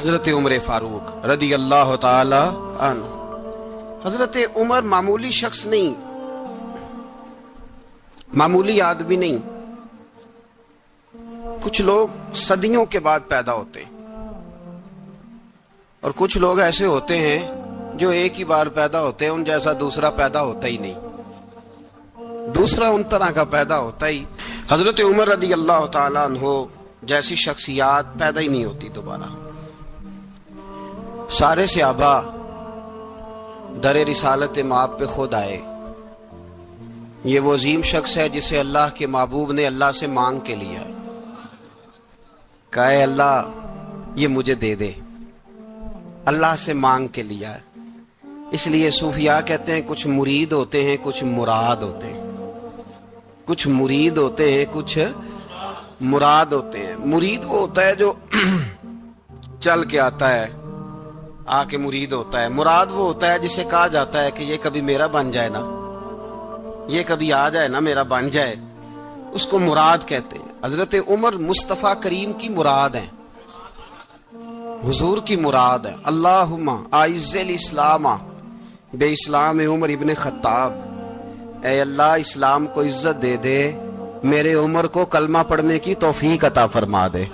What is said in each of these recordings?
حضرت عمر فاروق رضی اللہ تعالی عنہ. حضرت عمر معمولی شخص نہیں، معمولی آدمی نہیں. کچھ لوگ صدیوں کے بعد پیدا ہوتے ہیں اور کچھ لوگ ایسے ہوتے ہیں جو ایک ہی بار پیدا ہوتے ہیں، ان جیسا دوسرا پیدا ہوتا ہی نہیں، دوسرا ان طرح کا پیدا ہوتا ہی. حضرت عمر رضی اللہ تعالیٰ عنہ جیسی شخصیات پیدا ہی نہیں ہوتی دوبارہ. سارے صحابہ در رسالت مآب پہ خود آئے. یہ وہ عظیم شخص ہے جسے اللہ کے محبوب نے اللہ سے مانگ کے لیا، کہا اے اللہ یہ مجھے دے دے. اللہ سے مانگ کے لیا ہے. اس لیے صوفیاء کہتے ہیں کچھ مرید ہوتے ہیں کچھ مراد ہوتے ہیں. کچھ مرید ہوتے ہیں کچھ مراد ہوتے ہیں. مرید وہ ہوتا ہے جو چل کے آتا ہے، آ کے مرید ہوتا ہے. مراد وہ ہوتا ہے جسے کہا جاتا ہے کہ یہ کبھی میرا بن جائے نا، یہ کبھی آ جائے نا، میرا بن جائے، اس کو مراد کہتے ہیں. حضرت عمر مصطفیٰ کریم کی مراد ہیں، حضور کی مراد ہے. اللہم اعز الاسلام بے اسلام عمر ابن خطاب. اے اللہ اسلام کو عزت دے دے، میرے عمر کو کلمہ پڑھنے کی توفیق عطا فرما دے.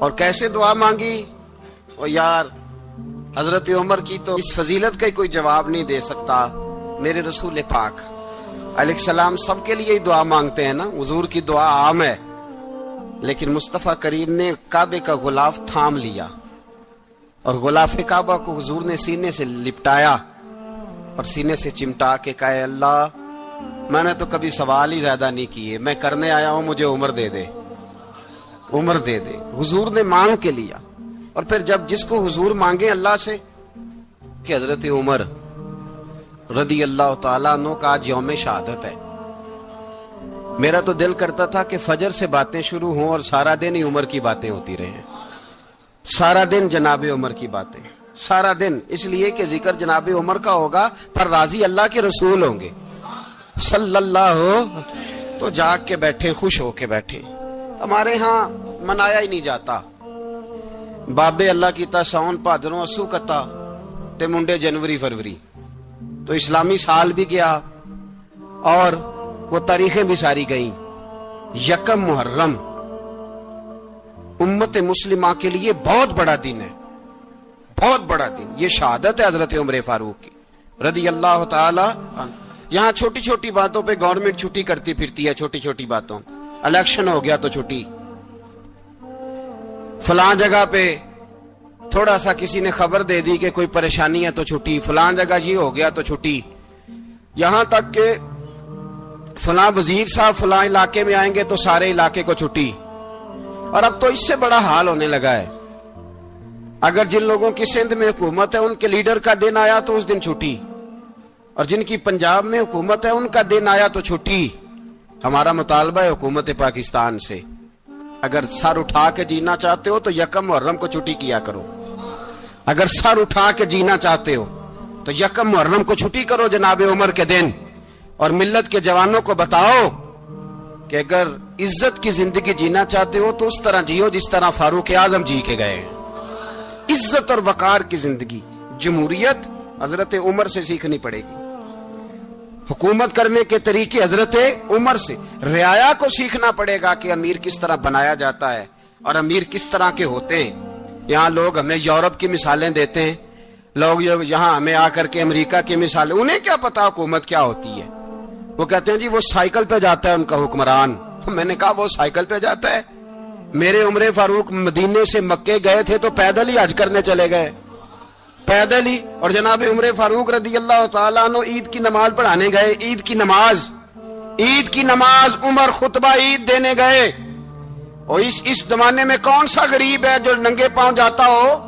اور کیسے دعا مانگی؟ او یار حضرت عمر کی تو اس فضیلت کا کوئی جواب نہیں دے سکتا. میرے رسول پاک علیہ السلام سب کے لیے ہی دعا مانگتے ہیں نا، حضور کی دعا عام ہے، لیکن مصطفیٰ کریم نے کعبے کا غلاف تھام لیا اور غلاف کعبہ کو حضور نے سینے سے لپٹایا اور سینے سے چمٹا کے کہا اے اللہ میں نے تو کبھی سوال ہی زیادہ نہیں کیے، میں کرنے آیا ہوں، مجھے عمر دے دے، عمر دے دے. حضور نے مانگ کے لیا. اور پھر جب جس کو حضور مانگے اللہ سے کہ حضرت عمر رضی اللہ تعالیٰ عنہ کا آج یوم شہادت ہے، میرا تو دل کرتا تھا کہ فجر سے باتیں شروع ہوں اور سارا دن ہی عمر کی باتیں ہوتی رہیں، سارا دن جناب عمر کی باتیں، سارا دن. اس لیے کہ ذکر جناب عمر کا ہوگا پر راضی اللہ کے رسول ہوں گے صلی اللہ. تو جاگ کے بیٹھے، خوش ہو کے بیٹھے. ہمارے ہاں منایا ہی نہیں جاتا. بابے اللہ کی تا ساؤن بھادروں اسو کتا تے منڈے جنوری فروری. تو اسلامی سال بھی گیا اور وہ تاریخیں بھی ساری گئیں. یکم محرم امت مسلمہ کے لیے بہت بڑا دن ہے، بہت بڑا دن. یہ شہادت ہے حضرت عمر فاروق کی رضی اللہ تعالی عنہ. یہاں چھوٹی چھوٹی باتوں پہ گورنمنٹ چھٹی کرتی پھرتی ہے، چھوٹی چھوٹی باتوں. الیکشن ہو گیا تو چھٹی، فلاں جگہ پہ تھوڑا سا کسی نے خبر دے دی کہ کوئی پریشانی ہے تو چھٹی، فلاں جگہ یہ ہو گیا تو چھٹی. یہاں تک کہ فلاں وزیر صاحب فلاں علاقے میں آئیں گے تو سارے علاقے کو چھٹی. اور اب تو اس سے بڑا حال ہونے لگا ہے. اگر جن لوگوں کی سندھ میں حکومت ہے ان کے لیڈر کا دن آیا تو اس دن چھٹی، اور جن کی پنجاب میں حکومت ہے ان کا دن آیا تو چھٹی. ہمارا مطالبہ ہے حکومت پاکستان سے، اگر سر اٹھا کے جینا چاہتے ہو تو یکم محرم کو چھٹی کیا کرو. اگر سر اٹھا کے جینا چاہتے ہو تو یکم محرم کو چھٹی کرو جناب عمر کے دن. اور ملت کے جوانوں کو بتاؤ کہ اگر عزت کی زندگی جینا چاہتے ہو تو اس طرح جیو جس طرح فاروق اعظم جی کے گئے ہیں. عزت اور وقار کی زندگی. جمہوریت حضرت عمر سے سیکھنی پڑے گی، حکومت کرنے کے طریقے حضرت عمر سے. رعایا کو سیکھنا پڑے گا کہ امیر کس طرح بنایا جاتا ہے اور امیر کس طرح کے ہوتے ہیں. یہاں لوگ ہمیں یورپ کی مثالیں دیتے ہیں، لوگ یہاں ہمیں آ کر کے امریکہ کی مثالیں، انہیں کیا پتا حکومت کیا ہوتی ہے. وہ کہتے ہیں جی وہ سائیکل پہ جاتا ہے ان کا حکمران. میں نے کہا وہ سائیکل پہ جاتا ہے؟ میرے عمر فاروق مدینے سے مکے گئے تھے تو پیدل ہی حج کرنے چلے گئے، پیدل ہی. اور جناب عمر فاروق رضی اللہ تعالیٰ عنہ عید کی نماز پڑھانے گئے. عید کی نماز عمر خطبہ عید دینے گئے. اور اس زمانے میں کون سا غریب ہے جو ننگے پاؤں جاتا ہو؟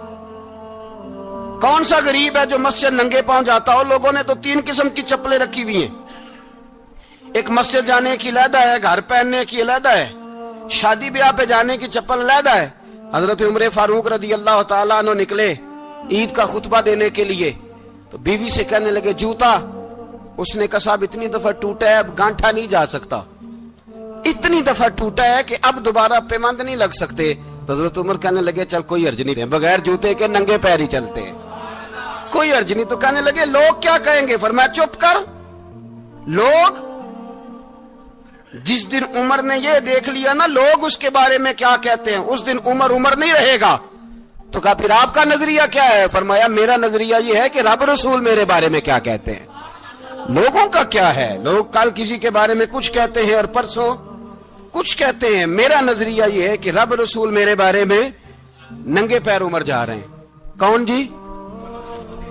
کون سا غریب ہے جو مسجد ننگے پاؤں جاتا ہو؟ لوگوں نے تو 3 قسم کی چپلیں رکھی ہوئی ہیں. ایک مسجد جانے کی علیحدہ ہے، گھر پہننے کی علیحدہ ہے، شادی بیاہ پہ جانے کی چپل علیحدہ ہے. حضرت عمر فاروق رضی اللہ تعالیٰ عنہ نکلے عید کا خطبہ دینے کے لیے تو بیوی سے کہنے لگے جوتا. اس نے کہا صاحب اتنی دفعہ ٹوٹا ہے اب گانٹھا نہیں جا سکتا، اتنی دفعہ ٹوٹا ہے کہ اب دوبارہ پیمند نہیں لگ سکتے. تو حضرت عمر کہنے لگے چل کوئی حرج نہیں، بغیر جوتے کے ننگے پیر ہی چلتے ہیں، کوئی حرج نہیں۔ تو کہنے لگے لوگ کیا کہیں گے؟ فرمایا چپ کر، لوگ جس دن عمر نے یہ دیکھ لیا نا لوگ اس کے بارے میں کیا کہتے ہیں، اس دن عمر نہیں رہے گا۔ تو کہا پھر آپ کا نظریہ کیا ہے؟ فرمایا میرا نظریہ یہ ہے کہ رب رسول میرے بارے میں کیا کہتے ہیں، لوگوں کا کیا ہے، لوگ کل کسی کے بارے میں کچھ کہتے ہیں اور پرسوں کچھ کہتے ہیں، میرا نظریہ یہ ہے کہ رب رسول میرے بارے میں ننگے پیر عمر جا رہے ہیں۔ کون جی؟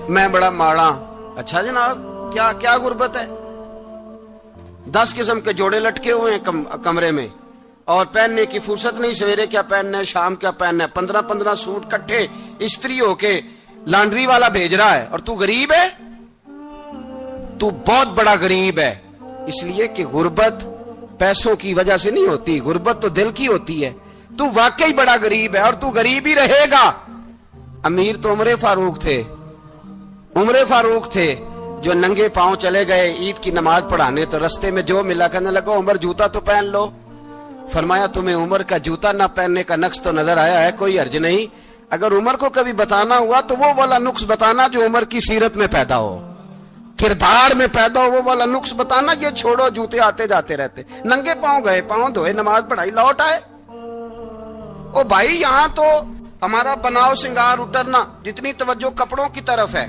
میں بڑا ماڑا۔ اچھا جناب، کیا کیا غربت ہے؟ 10 قسم کے جوڑے لٹکے ہوئے ہیں کمرے میں اور پہننے کی فرصت نہیں، سویرے کیا پہننا ہے، شام کیا پہننا ہے، 15 سوٹ کٹھے استری ہو کے لانڈری والا بھیج رہا ہے، اور تو غریب ہے، تو بہت بڑا غریب ہے۔ اس لیے کہ غربت پیسوں کی وجہ سے نہیں ہوتی، غربت تو دل کی ہوتی ہے۔ تو واقعی بڑا غریب ہے اور تو غریب ہی رہے گا۔ امیر تو عمر فاروق تھے جو ننگے پاؤں چلے گئے عید کی نماز پڑھانے، تو رستے میں جو ملا کہنے لگا عمر جوتا تو پہن لو۔ فرمایا تمہیں عمر کا جوتا نہ پہننے کا نقص تو نظر آیا ہے، کوئی حرج نہیں، اگر عمر کو کبھی بتانا ہوا تو وہ والا نقص بتانا جو عمر کی سیرت میں پیدا ہو، کردار میں پیدا ہو، وہ والا نقص بتانا، یہ چھوڑو جوتے آتے جاتے رہتے۔ ننگے پاؤں گئے، پاؤں دھوئے، نماز پڑھائی، لوٹ آئے۔ او بھائی یہاں تو ہمارا بناؤ سنگار اترنا، جتنی توجہ کپڑوں کی طرف ہے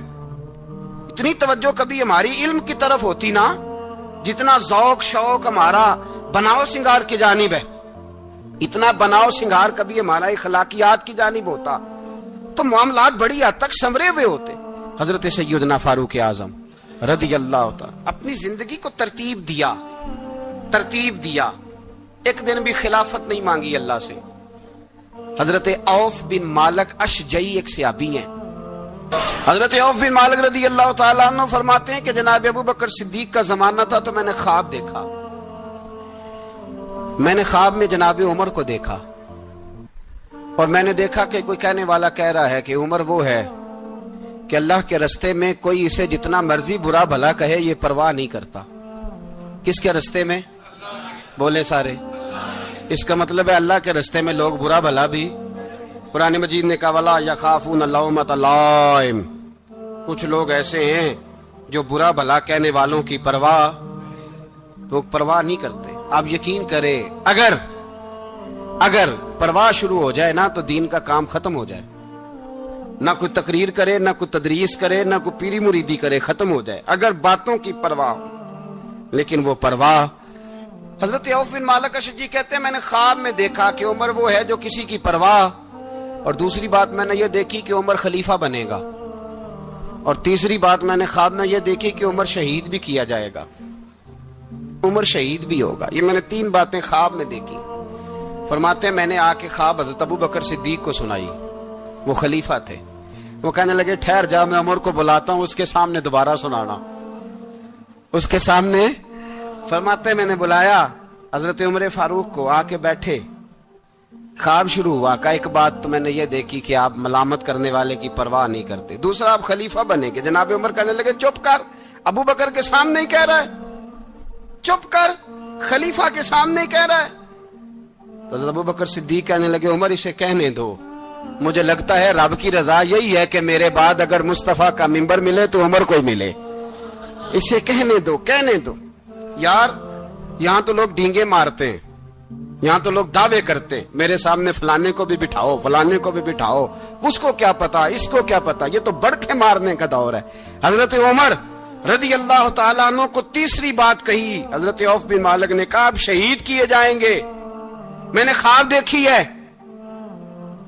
اتنی توجہ کبھی ہماری علم کی طرف ہوتی نا، جتنا ذوق شوق ہمارا بناؤ سنگار کی جانب ہے، اتنا بناؤ سنگار کبھی ہمارا اخلاقیات کی جانب ہوتا تو معاملات بڑی حد تک سنورے ہوئے ہوتے۔ حضرت سیدنا فاروق اعظم رضی اللہ تعالی اپنی زندگی کو ترتیب دیا، ایک دن بھی خلافت نہیں مانگی اللہ سے۔ حضرت عوف بن مالک اشجعی ایک صحابی ہیں، حضرت عوف بن مالک رضی اللہ تعالیٰ عنہ فرماتے ہیں کہ جناب ابو بکر صدیق کا زمانہ تھا تو میں نے خواب دیکھا، میں نے خواب میں جناب عمر کو دیکھا، اور میں نے دیکھا کہ کوئی کہنے والا کہہ رہا ہے کہ عمر وہ ہے کہ اللہ کے رستے میں کوئی اسے جتنا مرضی برا بھلا کہے یہ پرواہ نہیں کرتا۔ کس کے رستے میں؟ بولے سارے۔ اس کا مطلب ہے اللہ کے رستے میں لوگ برا بھلا بھی، قرآن مجید نے کہا وَلَا يَخَافُونَ لَوْمَةَ لَائِمٍ، کچھ لوگ ایسے ہیں جو برا بھلا کہنے والوں کی پرواہ نہیں کرتے۔ آپ یقین کریں اگر پرواہ شروع ہو جائے نا تو دین کا کام ختم ہو جائے، نہ کوئی تقریر کرے، نہ کوئی تدریس کرے، نہ کوئی پیری مریدی کرے، ختم ہو جائے اگر باتوں کی پرواہ ہو۔ لیکن وہ پرواہ، حضرت عوف بن مالک اشجعی کہتے ہیں میں نے خواب میں دیکھا کہ عمر وہ ہے جو کسی کی پرواہ، اور دوسری بات میں نے یہ دیکھی کہ عمر خلیفہ بنے گا، اور تیسری بات میں نے خواب میں یہ دیکھی کہ عمر شہید بھی کیا جائے گا، عمر شہید بھی ہوگا۔ یہ میں نے 3 باتیں خواب میں دیکھی۔ فرماتے ہیں میں نے آ کے خواب حضرت ابو بکر صدیق کو سنائی، وہ خلیفہ تھے، وہ کہنے لگے ٹھہر جا میں عمر کو بلاتا ہوں، اس کے سامنے دوبارہ سنانا، اس کے سامنے۔ فرماتے ہیں میں نے بلایا حضرت عمر فاروق کو، آ کے بیٹھے، خواب شروع ہوا۔ کہ ایک بات تو میں نے یہ دیکھی کہ آپ ملامت کرنے والے کی پرواہ نہیں کرتے، دوسرا آپ خلیفہ بنے گے۔ جناب عمر کہنے لگے چپ کر، ابو بکر کے سامنے ہی کہہ رہا ہے، چپ کر، خلیفہ کے سامنے ہی کہہ رہا ہے۔ تو حضرت ابو بکر صدیق کہنے لگے عمر اسے کہنے دو، مجھے لگتا ہے رب کی رضا یہی ہے کہ میرے بعد اگر مصطفیٰ کا منبر ملے تو عمر کو ہی ملے، اسے کہنے دو۔ یار یہاں تو لوگ ڈینگے مارتے ہیں، یہاں تو لوگ دعوے کرتے ہیں میرے سامنے فلانے کو بھی بٹھاؤ، فلانے کو بھی بٹھاؤ، اس کو کیا پتا، اس کو کیا پتا، یہ تو بڑکے مارنے کا دور ہے۔ حضرت عمر رضی اللہ تعالیٰ عنہ کو تیسری بات کہی، حضرت عوف بن مالک نے کہا آپ شہید کیے جائیں گے، میں نے خواب دیکھی ہے۔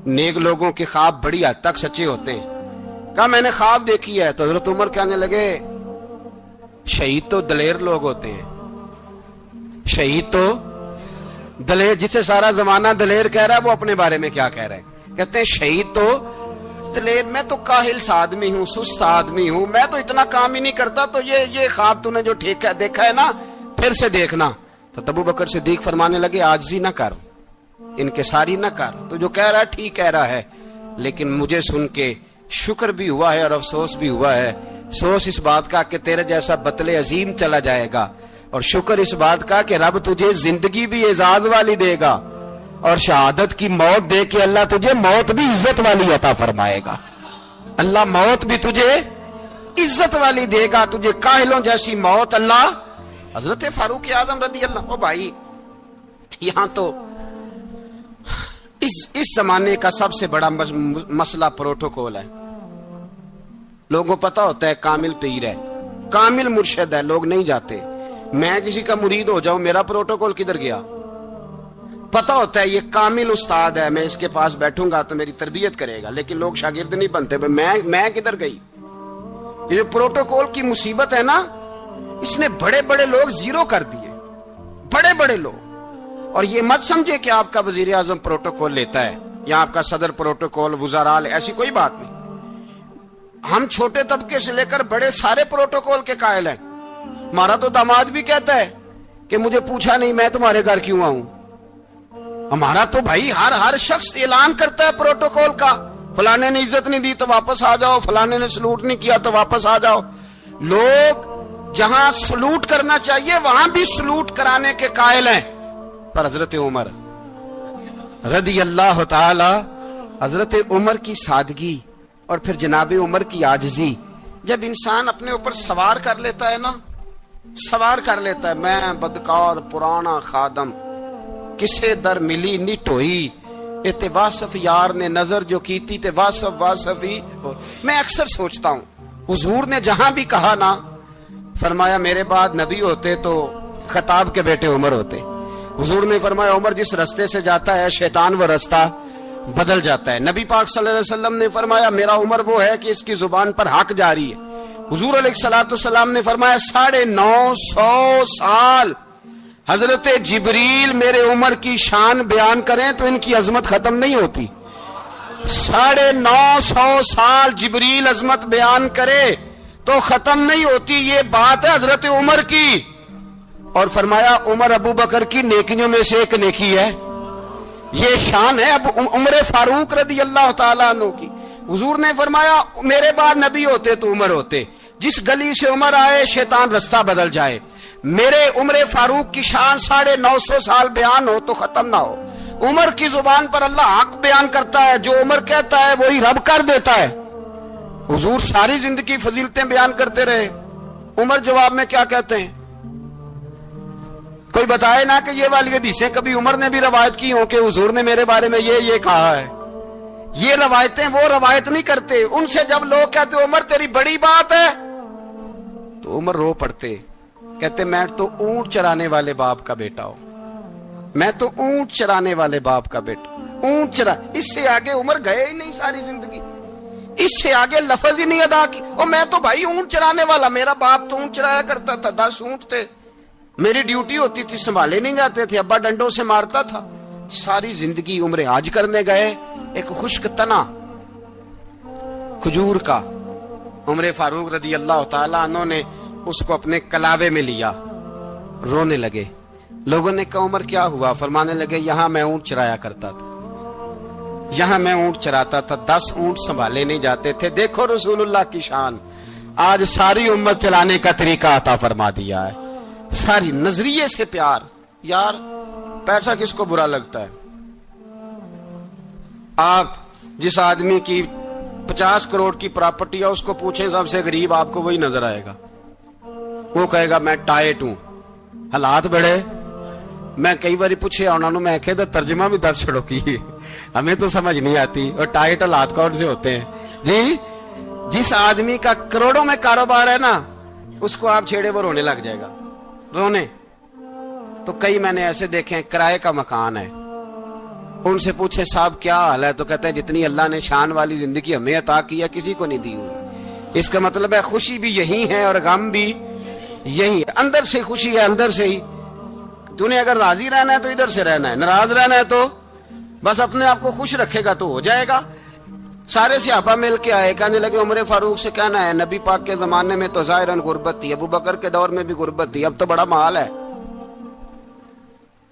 نیک لوگوں کے خواب بڑی حد تک سچے ہوتے ہیں۔ کہا میں نے خواب دیکھی ہے۔ تو حضرت عمر کہنے لگے شہید تو دلیر لوگ ہوتے ہیں، شہید تو دلیر، جسے سارا زمانہ دلیر کہہ رہا ہے وہ اپنے بارے میں کیا کہہ رہے ہیں؟ کہتے ہیں شہید تو دلیر، میں تو کاہل سا آدمی ہوں، سست آدمی ہوں، میں تو اتنا کام ہی نہیں کرتا، تو یہ خواب تو نے جو دیکھا ہے نا پھر سے دیکھنا۔ تو ابو بکر صدیق فرمانے لگے عاجزی نہ کر، انکساری نہ کر، تو جو کہہ رہا ہے ٹھیک کہہ رہا ہے، لیکن مجھے سن کے شکر بھی ہوا ہے اور افسوس بھی ہوا ہے۔ افسوس اس بات کا کہ تیرے جیسا بطل عظیم چلا جائے گا، اور شکر اس بات کا کہ رب تجھے زندگی بھی اعزاز والی دے گا، اور شہادت کی موت دے کے اللہ تجھے موت بھی عزت والی عطا فرمائے گا. اللہ موت بھی تجھے عزت والی دے گا, تجھے کاہلوں جیسی موت اللہ. حضرت فاروق اعظم رضی اللہ. او بھائی یہاں تو اس زمانے کا سب سے بڑا مسئلہ پروٹوکول ہے. لوگوں پتہ ہوتا ہے کامل پیر ہے, کامل مرشد ہے, لوگ نہیں جاتے. میں کسی کا مرید ہو جاؤں, میرا پروٹوکول کدھر گیا؟ پتہ ہوتا ہے یہ کامل استاد ہے, میں اس کے پاس بیٹھوں گا تو میری تربیت کرے گا, لیکن لوگ شاگرد نہیں بنتے. میں کدھر گئی؟ یہ پروٹوکول کی مصیبت ہے نا, اس نے بڑے بڑے لوگ زیرو کر دیے, بڑے بڑے لوگ. اور یہ مت سمجھے کہ آپ کا وزیر اعظم پروٹوکول لیتا ہے یا آپ کا صدر پروٹوکول, وزراء, ایسی کوئی بات نہیں. ہم چھوٹے طبقے سے لے کر بڑے سارے پروٹوکول کے قائل ہیں. ہمارا تو داماد بھی کہتا ہے کہ مجھے پوچھا نہیں میں تمہارے گھر کیوں آؤں. ہمارا تو بھائی ہر شخص اعلان کرتا ہے پروٹوکول کا, فلانے نے عزت نہیں دی تو واپس آ جاؤ, فلانے نے سلوٹ نہیں کیا تو واپس آ جاؤ. لوگ جہاں سلوٹ کرنا چاہیے وہاں بھی سلوٹ کرانے کے قائل ہیں. پر حضرت عمر رضی اللہ تعالی, حضرت عمر کی سادگی اور پھر جناب عمر کی عاجزی, جب انسان اپنے اوپر سوار کر لیتا ہے نا, سوار کر لیتا ہے, میں بدکار پرانا خادم کسے در ملی نٹ ہوئی, تے واصف یار نے نظر جو کی تھی تے واصف ہی. میں اکثر سوچتا ہوں حضور نے جہاں بھی کہا نا, فرمایا میرے بعد نبی ہوتے تو خطاب کے بیٹے عمر ہوتے. حضور نے فرمایا عمر جس رستے سے جاتا ہے شیطان وہ رستہ بدل جاتا ہے. نبی پاک صلی اللہ علیہ وسلم نے فرمایا میرا عمر وہ ہے کہ اس کی زبان پر حق جاری ہے. حضور علیہ الصلوۃ والسلام نے فرمایا 950 سال حضرت جبریل میرے عمر کی شان بیان کریں تو ان کی عظمت ختم نہیں ہوتی. 950 سال جبریل عظمت بیان کرے تو ختم نہیں ہوتی. یہ بات ہے حضرت عمر کی. اور فرمایا عمر ابو بکر کی نیکیوں میں سے ایک نیکی ہے, یہ شان ہے اب عمر فاروق رضی اللہ تعالیٰ عنہ کی. حضور نے فرمایا میرے بعد نبی ہوتے تو عمر ہوتے, جس گلی سے عمر آئے شیطان رستہ بدل جائے. میرے عمر فاروق کی شان 950 سال بیان ہو تو ختم نہ ہو. عمر کی زبان پر اللہ حق بیان کرتا ہے, جو عمر کہتا ہے وہی رب کر دیتا ہے. حضور ساری زندگی فضیلتیں بیان کرتے رہے, عمر جواب میں کیا کہتے ہیں؟ کوئی بتائے نا کہ یہ والی حدیثیں کبھی عمر نے بھی روایت کی ہوں کہ حضور نے میرے بارے میں یہ کہا ہے. یہ روایتیں وہ روایت نہیں کرتے. ان سے جب لوگ کہتے عمر تیری بڑی بات ہے تو عمر رو پڑتے, کہتے میں تو اونٹ چرانے والے باپ کا بیٹا ہوں, میں تو اونٹ چرانے والے باپ کا بیٹا, اونٹ چرا. اس سے آگے عمر گئے ہی نہیں ساری زندگی, اس سے آگے لفظ ہی نہیں ادا کی. اور میں تو بھائی اونٹ چرانے والا, میرا باپ تو اونٹ چرایا کرتا تھا, 10 اونٹ تھے, میری ڈیوٹی ہوتی تھی, سنبھالے نہیں جاتے تھے, ابا ڈنڈوں سے مارتا تھا. ساری زندگی عمر حج کرنے گئے, ایک خشک تنا کھجور کا عمر فاروق رضی اللہ تعالیٰ عنہ نے اس کو اپنے کلاوے میں لیا, رونے لگے. لوگوں نے کہا عمر کیا ہوا؟ فرمانے لگے یہاں میں اونٹ چرایا کرتا تھا, یہاں میں اونٹ چراتا تھا, 10 اونٹ سنبھالے نہیں جاتے تھے. دیکھو رسول اللہ کی شان, آج ساری امت چلانے کا طریقہ عطا فرما دیا ہے. ساری نظریے سے پیار. یار پیسہ کس کو برا لگتا ہے؟ آپ جس آدمی کی 50 کروڑ کی پراپرٹی ہے اس کو پوچھیں سب سے غریب, آپ کو وہی نظر آئے گا. وہ کہے گا میں ٹائٹ ہوں, حالات بڑے. میں کئی باری پوچھے انہوں نے, میں کہتا ترجمہ بھی 10 چھڑوں کی, ہمیں تو سمجھ نہیں آتی. اور ٹائٹ حالات کون سے ہوتے ہیں جی؟ جس آدمی کا کروڑوں میں کاروبار ہے نا, اس کو آپ چھیڑے وہ رونے لگ جائے گا, رونے. تو کئی میں نے ایسے دیکھے کرائے کا مکان ہے, ان سے پوچھے صاحب کیا حال ہے, تو کہتے ہیں جتنی اللہ نے شان والی زندگی ہمیں عطا کی ہے کسی کو نہیں دی ہوئی. اس کا مطلب ہے خوشی بھی یہی ہے اور غم بھی یہی ہے. اندر سے خوشی ہے, اندر سے ہی. تو نے اگر راضی رہنا ہے تو ادھر سے رہنا ہے, ناراض رہنا ہے تو بس اپنے آپ کو خوش رکھے گا تو ہو جائے گا. سارے صحابہ مل کے آئے, کہنے لگے عمر فاروق سے کہنا ہے نبی پاک کے زمانے میں تو ظاہراً غربت تھی, ابو بکر کے دور میں بھی غربت تھی, اب تو بڑا محال ہے.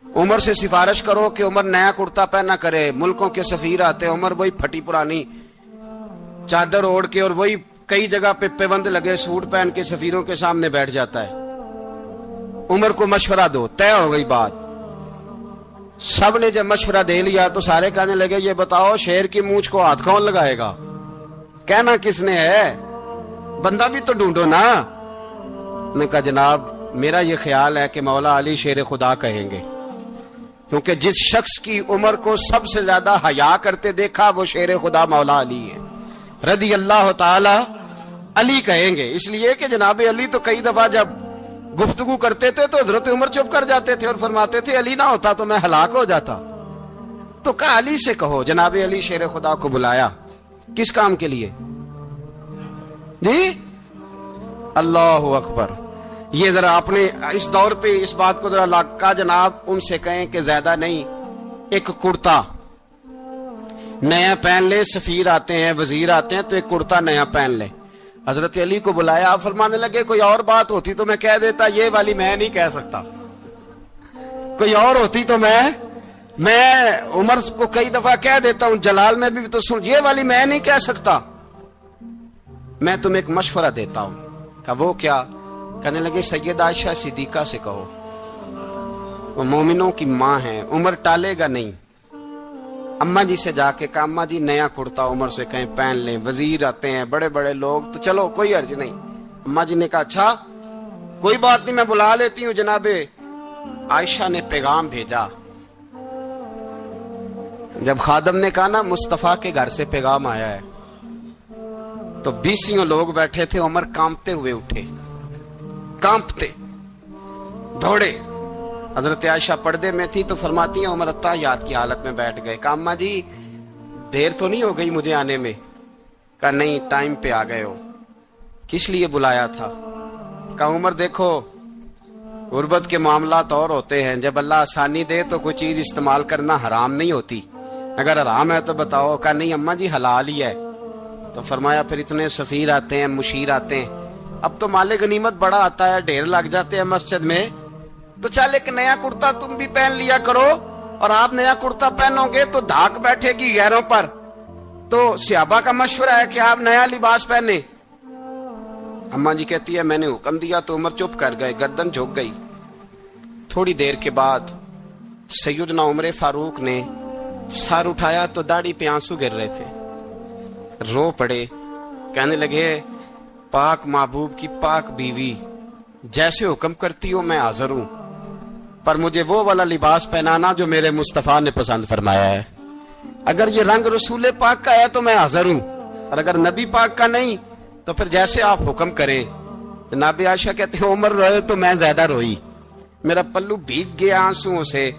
عمر سے سفارش کرو کہ عمر نیا کرتا پہنا کرے. ملکوں کے سفیر آتے, عمر وہی پھٹی پرانی چادر اوڑھ کے اور وہی کئی جگہ پہ پیوند لگے سوٹ پہن کے سفیروں کے سامنے بیٹھ جاتا ہے. عمر کو مشورہ دو, طے ہو گئی بات. سب نے جب مشورہ دے لیا تو سارے کہنے لگے یہ بتاؤ شیر کی مونچھ کو ہاتھ کون لگائے گا؟ کہنا کس نے ہے؟ بندہ بھی تو ڈھونڈو نا۔ میں کہا جناب میرا یہ خیال ہے کہ مولا علی شیر خدا کہیں گے، کیونکہ جس شخص کی عمر کو سب سے زیادہ حیا کرتے دیکھا وہ شیر خدا مولا علی ہے رضی اللہ تعالی علی کہیں گے۔ اس لیے کہ جناب علی تو کئی دفعہ جب گفتگو کرتے تھے تو حضرت عمر چپ کر جاتے تھے اور فرماتے تھے علی نہ ہوتا تو میں ہلاک ہو جاتا۔ تو کہا علی سے کہو۔ جناب علی شیر خدا کو بلایا، کس کام کے لیے؟ جی اللہ اکبر۔ یہ ذرا اپنے اس دور پہ اس بات کو ذرا لاکا جناب ان سے کہیں کہ زیادہ نہیں، ایک کرتا نیا پہن لے، سفیر آتے ہیں وزیر آتے ہیں تو ایک کرتا نیا پہن لے۔ حضرت علی کو بلایا، آپ فرمانے لگے کوئی اور بات ہوتی تو میں کہہ دیتا، یہ والی میں نہیں کہہ سکتا۔ کوئی اور ہوتی تو میں عمر کو کئی دفعہ کہہ دیتا ہوں، جلال میں بھی تو سن، یہ والی میں نہیں کہہ سکتا۔ میں تمہیں ایک مشورہ دیتا ہوں۔ کہا وہ کیا؟ کہنے لگے سید عائشہ صدیقہ سے کہو، وہ مومنوں کی ماں ہیں، عمر ٹالے گا نہیں۔ اماں جی سے جا کے کہا اماں جی نیا کرتا عمر سے کہیں پہن لیں، وزیر آتے ہیں بڑے بڑے لوگ تو چلو کوئی حرج نہیں۔ اماں جی نے کہا اچھا کوئی بات نہیں میں بلا لیتی ہوں۔ جناب عائشہ نے پیغام بھیجا، جب خادم نے کہا نا مصطفیٰ کے گھر سے پیغام آیا ہے تو 20 لوگ بیٹھے تھے، عمر کانپتے ہوئے اٹھے، کانپتے دوڑے۔ حضرت عائشہ پردے میں تھی تو فرماتی ہیں عمر اتحیات کی حالت میں بیٹھ گئے۔ کہا اماں جی دیر تو نہیں ہو گئی مجھے آنے میں؟ کہا نہیں ٹائم پہ آ گئے ہو۔ کس لیے بلایا تھا؟ کہا عمر دیکھو غربت کے معاملات اور ہوتے ہیں، جب اللہ آسانی دے تو کوئی چیز استعمال کرنا حرام نہیں ہوتی، اگر حرام ہے تو بتاؤ۔ کہا نہیں اماں جی حلال ہی ہے۔ تو فرمایا پھر اتنے سفیر آتے ہیں مشیر آتے ہیں، اب تو مال غنیمت بڑا آتا ہے، ڈھیر لگ جاتے ہیں مسجد میں، تو چل ایک نیا کرتا تم بھی پہن لیا کرو، اور آپ نیا کرتا پہنو گے تو دھاک بیٹھے گی غیروں پر۔ تو صحابہ کا مشورہ ہے کہ آپ نیا لباس پہنے۔ اماں جی کہتی ہے میں نے حکم دیا تو عمر چپ کر گئے، گردن جھک گئی۔ تھوڑی دیر کے بعد سیدنا عمر فاروق نے سر اٹھایا تو داڑھی پہ آنسو گر رہے تھے، رو پڑے، کہنے لگے پاک محبوب کی پاک بیوی جیسے حکم کرتی ہو میں حاضر ہوں، پر مجھے وہ والا لباس پہنانا جو میرے مصطفیٰ نے پسند فرمایا ہے۔ اگر یہ رنگ رسول پاک کا ہے تو میں حاضر ہوں، اور اگر نبی پاک کا نہیں تو پھر جیسے آپ حکم کریں۔ جناب عائشہ کہتے ہیں عمر روئے تو میں زیادہ روئی، میرا پلو بھیگ گیا آنسوؤں سے۔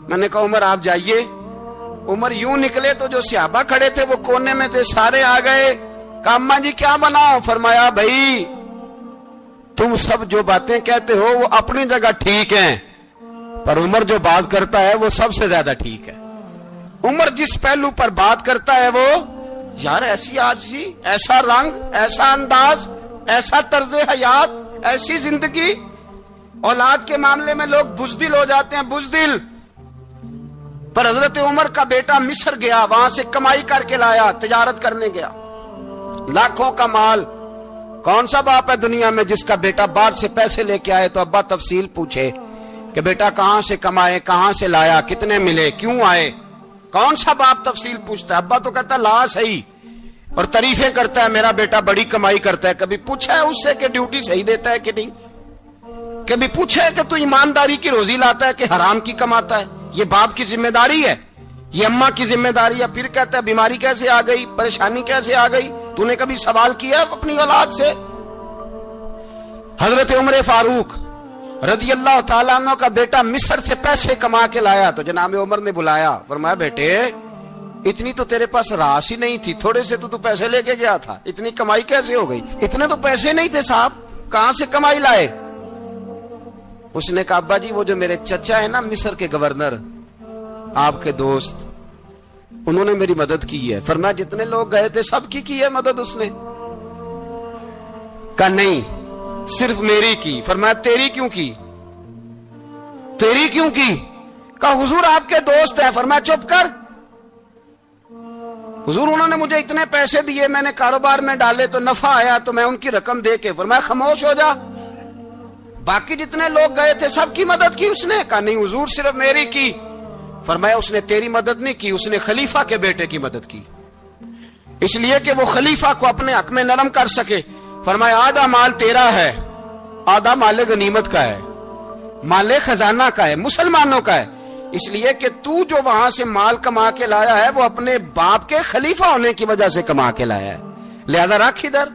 میں نے کہا عمر آپ جائیے۔ عمر یوں نکلے تو جو صحابہ کھڑے تھے وہ کونے میں تھے، سارے آ گئے۔ کہا اماں جی کیا بناؤ؟ فرمایا بھائی تم سب جو باتیں کہتے ہو وہ اپنی جگہ ٹھیک ہیں، پر عمر جو بات کرتا ہے وہ سب سے زیادہ ٹھیک ہے۔ عمر جس پہلو پر بات کرتا ہے وہ یار ایسی عاجزی، ایسا رنگ، ایسا انداز، ایسا طرز حیات، ایسی زندگی۔ اولاد کے معاملے میں لوگ بزدل ہو جاتے ہیں، بزدل، پر حضرت عمر کا بیٹا مصر گیا، وہاں سے کمائی کر کے لایا، تجارت کرنے گیا، لاکھوں کا مال۔ کون سا باپ ہے دنیا میں جس کا بیٹا باہر سے پیسے لے کے آئے تو ابا تفصیل پوچھے کہ بیٹا کہاں سے کمائے، کہاں سے لایا، کتنے ملے، کیوں آئے؟ کون سا باپ تفصیل پوچھتا ہے؟ ابا تو کہتا ہے لا صحیح، اور تعریفیں کرتا ہے میرا بیٹا بڑی کمائی کرتا ہے۔ کبھی پوچھا ہے اس سے کہ ڈیوٹی صحیح دیتا ہے کہ نہیں؟ کبھی پوچھا ہے کہ تو ایمانداری کی روزی لاتا ہے کہ حرام کی کماتا ہے؟ یہ باپ کی ذمہ داری ہے، یہ اماں کی ذمہ داری ہے۔ پھر کہتا ہے بیماری کیسے آ گئی، پریشانی کیسے آ گئی؟ تو نے کبھی سوال کیا اپنی اولاد سے؟ حضرت عمر فاروق رضی اللہ تعالیٰ عنہ کا بیٹا مصر سے پیسے کما کے لایا تو جناب عمر نے بلایا، فرمایا بیٹے اتنی تو تیرے پاس راس ہی نہیں تھی، تھوڑے سے تو پیسے لے کے گیا تھا، اتنی کمائی کیسے ہو گئی؟ اتنے تو پیسے نہیں تھے صاحب، کہاں سے کمائی لائے؟ اس نے کہا ابا جی وہ جو میرے چچا ہے نا مصر کے گورنر، آپ کے دوست، انہوں نے میری مدد کی ہے۔ فرمایا جتنے لوگ گئے تھے سب کی ہے مدد اس نے؟ کہا نہیں صرف میری کی۔ فرمایا تیری کیوں کی؟ تیری کیوں کی؟ کہا حضور آپ کے دوست ہیں۔ فرمایا چپ کر، حضور انہوں نے مجھے اتنے پیسے دیے، میں نے کاروبار میں ڈالے تو نفع آیا تو میں ان کی رقم دے کے۔ فرمایا خاموش ہو جا، باقی جتنے لوگ گئے تھے سب کی مدد کی اس نے؟ کہا نہیں حضور صرف میری کی۔ فرمایا اس نے تیری مدد نہیں کی، اس نے خلیفہ کے بیٹے کی مدد کی، اس لیے کہ وہ خلیفہ کو اپنے حق میں نرم کر سکے۔ فرمایا آدھا مال تیرا ہے، آدھا مال غنیمت کا ہے، مال خزانہ کا ہے، مسلمانوں کا ہے، اس لیے کہ تو جو وہاں سے مال کما کے لایا ہے وہ اپنے باپ کے خلیفہ ہونے کی وجہ سے کما کے لایا ہے، لہذا رکھ ادھر۔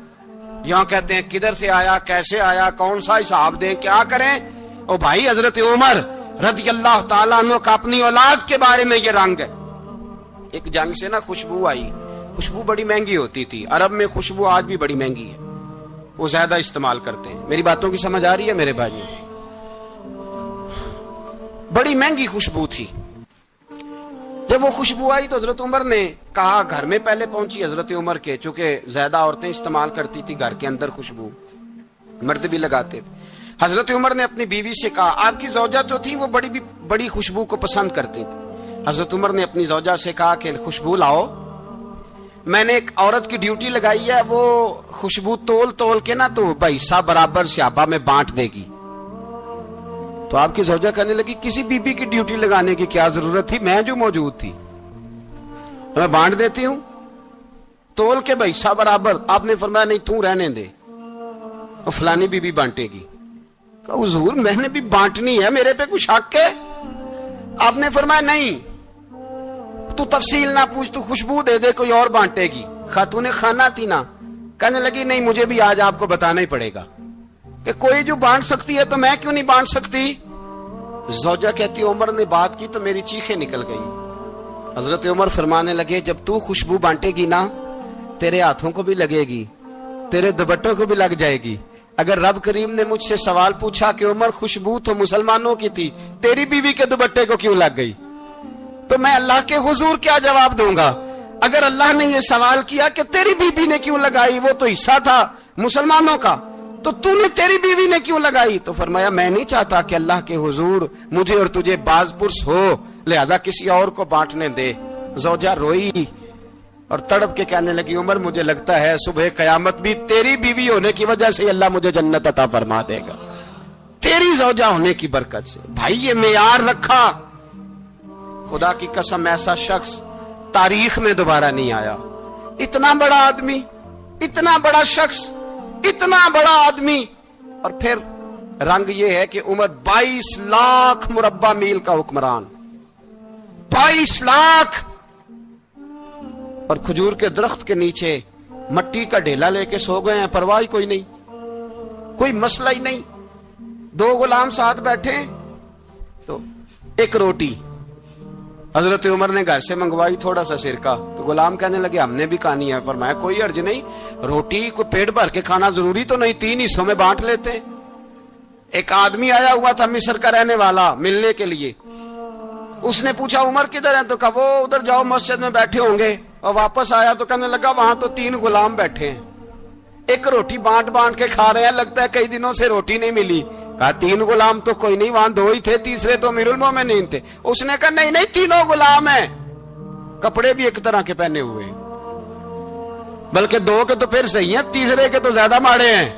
یہاں کہتے ہیں کدھر سے آیا، کیسے آیا، کون سا حساب دیں، کیا کریں؟ او بھائی حضرت عمر رضی اللہ تعالیٰ عنہ کا اپنی اولاد کے بارے میں یہ رنگ ہے۔ ایک جنگ سے نا خوشبو آئی، خوشبو بڑی مہنگی ہوتی تھی، عرب میں خوشبو آج بھی بڑی مہنگی ہے، وہ زیادہ استعمال کرتے ہیں۔ میری باتوں کی سمجھ آ رہی ہے میرے بھائیوں؟ بڑی مہنگی خوشبو تھی۔ جب وہ خوشبو آئی تو حضرت عمر نے کہا، گھر میں پہلے پہنچی حضرت عمر کے، چونکہ زیادہ عورتیں استعمال کرتی تھی گھر کے اندر خوشبو، مرد بھی لگاتے تھے۔ حضرت عمر نے اپنی بیوی سے کہا، آپ کی زوجہ تو تھی وہ بڑی خوشبو کو پسند کرتی تھی۔ حضرت عمر نے اپنی زوجہ سے کہا کہ خوشبو لاؤ، میں نے ایک عورت کی ڈیوٹی لگائی ہے، وہ خوشبو تول کے نا تو حصہ برابر صحابہ میں بانٹ دے گی۔ تو آپ کی زوجہ کہنے لگی، کسی بی بی کی ڈیوٹی لگانے کی کیا ضرورت تھی، میں جو موجود تھی میں بانٹ دیتی ہوں تول کے حصہ برابر۔ آپ نے فرمایا نہیں تو رہنے دے، اور فلانی بی بی بانٹے گی۔ کہا حضور میں نے بھی بانٹنی ہے، میرے پہ کچھ حق ہے؟ آپ نے فرمایا نہیں، تو تفصیل نہ پوچھ، تو خوشبو دے دے، کوئی اور بانٹے گی۔ خاتون خانہ تھی نا، کہنے لگی نہیں مجھے بھی آج آپ کو بتانا ہی پڑے گا کہ کوئی جو بانٹ سکتی ہے تو میں کیوں نہیں بانٹ سکتی؟ زوجہ کہتی عمر نے بات کی تو میری چیخیں نکل گئی۔ حضرت عمر فرمانے لگے، جب تو خوشبو بانٹے گی نا تیرے ہاتھوں کو بھی لگے گی، تیرے دوپٹوں کو بھی لگ جائے گی۔ اگر رب کریم نے مجھ سے سوال پوچھا کہ عمر خوشبو تو مسلمانوں کی تھی، تیری بیوی کے دوپٹے کو کیوں لگ گئی، تو میں اللہ کے حضور کیا جواب دوں گا؟ اگر اللہ نے یہ سوال کیا کہ تیری بیوی نے کیوں لگائی، وہ تو حصہ تھا مسلمانوں کا، تو نے تیری بیوی نے کیوں لگائی؟ تو فرمایا میں نہیں چاہتا کہ اللہ کے حضور مجھے اور تجھے باز پرس ہو، لہذا کسی اور کو بانٹنے دے۔ زوجہ روئی اور تڑپ کے کہنے لگی، عمر مجھے لگتا ہے صبح قیامت بھی تیری بیوی ہونے کی وجہ سے اللہ مجھے جنت عطا فرما دے گا، تیری زوجہ ہونے کی برکت سے۔ بھائی یہ معیار رکھا، خدا کی قسم ایسا شخص تاریخ میں دوبارہ نہیں آیا۔ اتنا بڑا آدمی، اتنا بڑا شخص، اتنا بڑا آدمی، اور پھر رنگ یہ ہے کہ عمر 22 لاکھ مربع میل کا حکمران، 22 لاکھ، اور کھجور کے درخت کے نیچے مٹی کا ڈھیلا لے کے سو گئے ہیں، پرواہ کوئی نہیں، کوئی مسئلہ ہی نہیں۔ 2 غلام ساتھ بیٹھے تو ایک روٹی حضرت عمر نے گھر سے منگوائی، تھوڑا سا سرکہ، تو غلام کہنے لگے ہم نے بھی کھانی ہے۔ فرمایا کوئی حرج نہیں، روٹی کو پیٹ بھر کے کھانا ضروری تو نہیں، 3 حصوں میں بانٹ لیتے۔ ایک آدمی آیا ہوا تھا مصر کا رہنے والا ملنے کے لیے، اس نے پوچھا عمر کدھر ہیں، تو کہا وہ ادھر جاؤ مسجد میں بیٹھے ہوں گے، اور واپس آیا تو کہنے لگا وہاں تو 3 غلام بیٹھے ہیں، ایک روٹی بانٹ کے کھا رہے ہیں، لگتا ہے کئی دنوں سے روٹی نہیں ملی۔ کہا 3 غلام تو کوئی نہیں، وہاں 2 ہی تھے، تیسرے تو امیر المومنین تھے۔ اس نے کہا نہیں 3 غلام ہیں، کپڑے بھی ایک طرح کے پہنے ہوئے، بلکہ 2 کے تو پھر صحیح ہیں، تیسرے کے تو زیادہ ماڑے ہیں،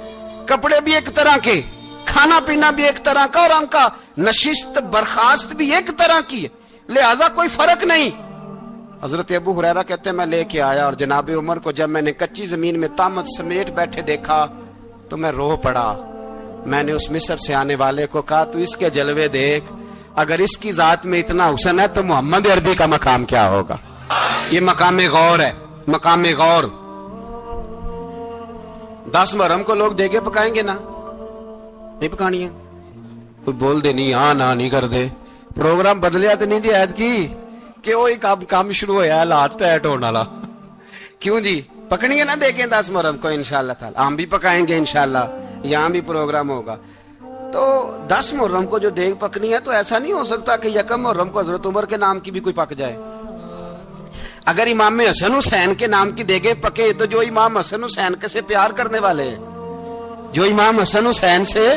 کپڑے بھی ایک طرح کے، کھانا پینا بھی ایک طرح کا، اور ان کا نشست برخاست بھی ایک طرح کی ہے، لہذا کوئی فرق نہیں۔ حضرت ابو ہریرہ کہتے ہیں میں لے کے آیا، اور جناب عمر کو جب میں نے کچی زمین میں تامت سمیٹ بیٹھے دیکھا تو میں رو پڑا۔ میں نے اس مصر سے آنے والے کو کہا تو اس کے جلوے دیکھ، اگر اس کی ذات میں اتنا حسن ہے تو محمد عربی کا مقام کیا ہوگا؟ یہ مقام غور ہے، مقام غور۔ 10 محرم کو لوگ دیگے پکائیں گے نا، نہیں پکانی ہے؟ کوئی بول دے نہیں، ہاں نہ نہیں کر دے، پروگرام بدلیا تو نہیں دی عید کی کہ وہ ایک کام شروع ہویا ہے لات ٹیٹ ہونے والا، کیوں جی پکنی ہے نا دیکھیں 10 محرم کو انشاءاللہ تعالی، ہم بھی پکائیں گے انشاءاللہ، یہاں بھی پروگرام ہوگا۔ تو 10 محرم کو جو دیگ پکنی ہے تو ایسا نہیں ہو سکتا کہ 1 محرم کو حضرت عمر کے نام کی بھی کوئی پک جائے۔ اگر امام حسن حسین کے نام کی دیگیں پکے تو جو امام حسن حسین سے پیار کرنے والے ہیں، جو امام حسن حسین سے،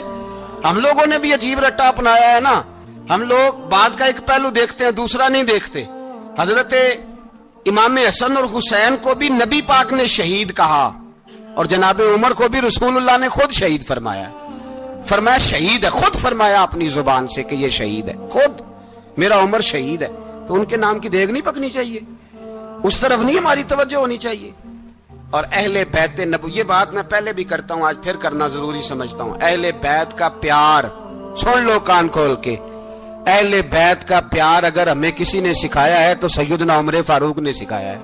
ہم لوگوں نے بھی عجیب رٹا اپنایا ہے نا، ہم لوگ بات کا ایک پہلو دیکھتے ہیں دوسرا نہیں دیکھتے۔ حضرت امام حسن اور حسین کو بھی نبی پاک نے شہید کہا، اور جناب عمر کو بھی رسول اللہ نے خود شہید فرمایا، فرمایا شہید ہے، خود فرمایا اپنی زبان سے کہ یہ شہید ہے، خود میرا عمر شہید ہے۔ تو ان کے نام کی دیگ نہیں پکنی چاہیے؟ اس طرف نہیں ہماری توجہ ہونی چاہیے؟ اور اہل بیت نبوت، یہ بات میں پہلے بھی کرتا ہوں، آج پھر کرنا ضروری سمجھتا ہوں، اہل بیت کا پیار سن لو کان کھول کے، اہل بیت کا پیار اگر ہمیں کسی نے سکھایا ہے تو سیدنا عمر فاروق نے سکھایا ہے۔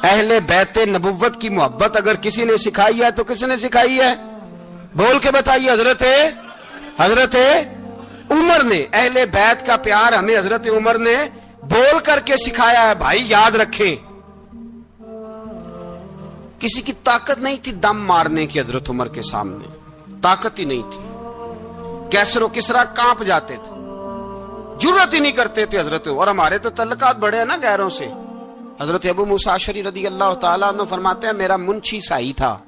اہل بیت نبوت کی محبت اگر کسی نے سکھائی ہے تو کس نے سکھائی ہے؟ بول کے بتائیے۔ حضرت عمر نے، اہل بیت کا پیار ہمیں حضرت عمر نے بول کر کے سکھایا ہے۔ بھائی یاد رکھیں، کسی کی طاقت نہیں تھی دم مارنے کی حضرت عمر کے سامنے، طاقت ہی نہیں تھی۔ کیسر و کسرا کانپ جاتے تھے، جرأت ہی نہیں کرتے تھے حضرت۔ اور ہمارے تو تعلقات بڑے ہیں نا غیروں سے۔ حضرت ابو موسیٰ اشعری رضی اللہ تعالیٰ عنہ فرماتے ہیں میرا منشی سائی تھا،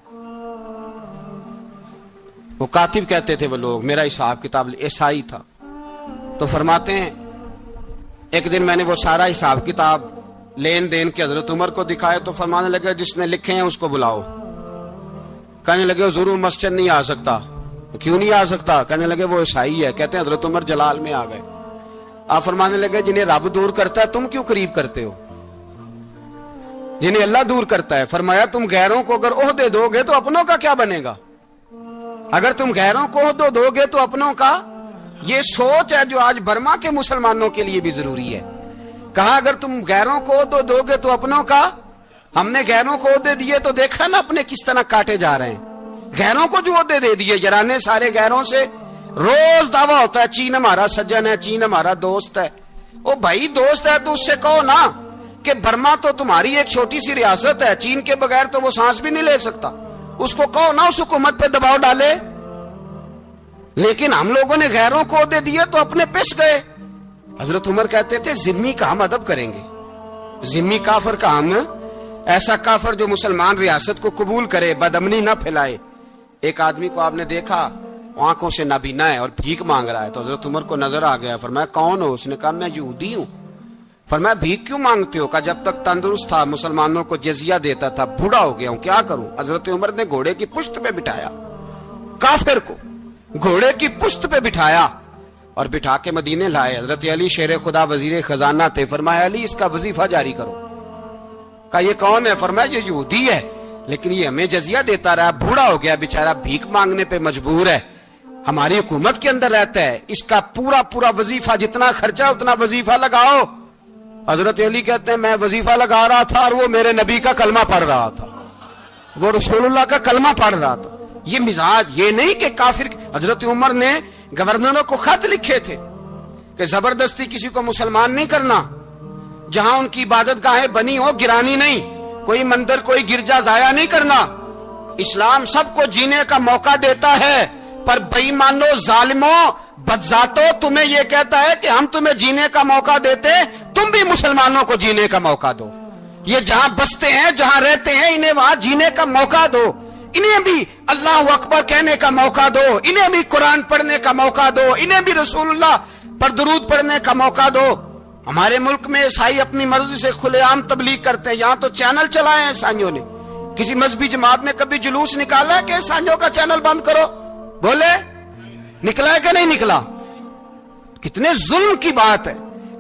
وہ کاتب کہتے تھے وہ لوگ، میرا حساب کتاب عیسائی تھا۔ تو فرماتے ہیں ایک دن میں نے وہ سارا حساب کتاب لین دین کے حضرت عمر کو دکھائے تو فرمانے لگے جس نے لکھے ہیں اس کو بلاؤ۔ کہنے لگے حضور مسجد نہیں آ سکتا۔ کیوں نہیں آ سکتا؟ کہنے لگے وہ عیسائی ہے۔ کہتے ہیں حضرت عمر جلال میں آ گئے۔ آپ فرمانے لگے جنہیں رب دور کرتا ہے تم کیوں قریب کرتے ہو؟ جنہیں اللہ دور کرتا ہے۔ فرمایا تم غیروں کو اگر عہدے دو گے تو اپنوں کا کیا بنے گا؟ اگر تم غیروں کو عہدے دو گے تو اپنوں کا۔ یہ سوچ ہے جو آج برما کے مسلمانوں کے لیے بھی ضروری ہے۔ کہا اگر تم غیروں کو عہدے دو گے تو اپنوں کا۔ ہم نے غیروں کو عہدے دیے تو دیکھا نا اپنے کس طرح کاٹے جا رہے ہیں۔ غیروں کو جو عہدے دے دیے یارانے سارے غیروں سے، روز دعویٰ ہوتا ہے چین ہمارا سجن ہے، چین ہمارا دوست ہے۔ او بھائی دوست ہے تو اس سے کہو نا کہ برما تو تمہاری ایک چھوٹی سی ریاست ہے، چین کے بغیر تو وہ سانس بھی نہیں لے سکتا۔ اس کو کہو نا اس حکومت پہ دباؤ ڈالے۔ لیکن ہم لوگوں نے غیروں کو عہدے دیے تو اپنے پس گئے۔ حضرت عمر کہتے تھے ذمی کا ہم ادب کریں گے، ذمی کافر کا ہم، ایسا کافر جو مسلمان ریاست کو قبول کرے، بدامنی نہ پھیلائے۔ ایک آدمی کو آپ نے دیکھا آنکھوں سے نابینا ہے اور بھیک مانگ رہا ہے، تو حضرت عمر کو نظر آ گیا۔ فرمایا کون ہو؟ اس نے کہا میں یہودی ہوں۔ فرمایا بھیک کیوں مانگتے ہو؟ کہا جب تک تندرست تھا مسلمانوں کو جزیہ دیتا تھا، بوڑھا ہو گیا ہوں کیا کروں؟ حضرت عمر نے گھوڑے کی پشت پہ بٹھایا، کافر کو گھوڑے کی پشت پہ بٹھایا اور بٹھا کے مدینے لائے۔ حضرت علی شیر خدا وزیر خزانہ تھے۔ فرمایا علی اس کا وظیفہ جاری کرو۔ کہا یہ کون ہے؟ فرمایا یہ یہودی ہے لیکن یہ ہمیں جزیہ دیتا رہا، بوڑھا ہو گیا بیچارہ، بھیک مانگنے پہ مجبور ہے، ہماری حکومت کے اندر رہتا ہے، اس کا پورا وظیفہ جتنا خرچہ اتنا وظیفہ لگاؤ۔ حضرت علی کہتے ہیں میں وظیفہ لگا رہا تھا اور وہ میرے نبی کا کلمہ پڑھ رہا تھا، وہ رسول اللہ کا کلمہ پڑھ رہا تھا۔ یہ مزاج، یہ نہیں کہ کافر۔ حضرت عمر نے گورنروں کو خط لکھے تھے کہ زبردستی کسی کو مسلمان نہیں کرنا، جہاں ان کی عبادت گاہیں بنی ہو گرانی نہیں، کوئی مندر کوئی گرجا ضائع نہیں کرنا۔ اسلام سب کو جینے کا موقع دیتا ہے، پر بے ایمانو ظالموں بدذاتوں تمہیں یہ کہتا ہے کہ ہم تمہیں جینے کا موقع دیتے، تم بھی مسلمانوں کو جینے کا موقع دو۔ یہ جہاں بستے ہیں جہاں رہتے ہیں انہیں وہاں جینے کا موقع دو، انہیں بھی اللہ اکبر کہنے کا موقع دو، انہیں بھی قرآن پڑھنے کا موقع دو، انہیں بھی رسول اللہ پر درود پڑھنے کا موقع دو۔ ہمارے ملک میں عیسائی اپنی مرضی سے کھلے عام تبلیغ کرتے ہیں، یہاں تو چینل چلائے ہیں عیسائیوں نے۔ کسی مذہبی جماعت نے کبھی جلوس نکالا ہے کہ عیسائیوں کا چینل بند کرو؟ بولے نکلا ہے کہ نہیں نکلا؟ کتنے ظلم کی بات ہے۔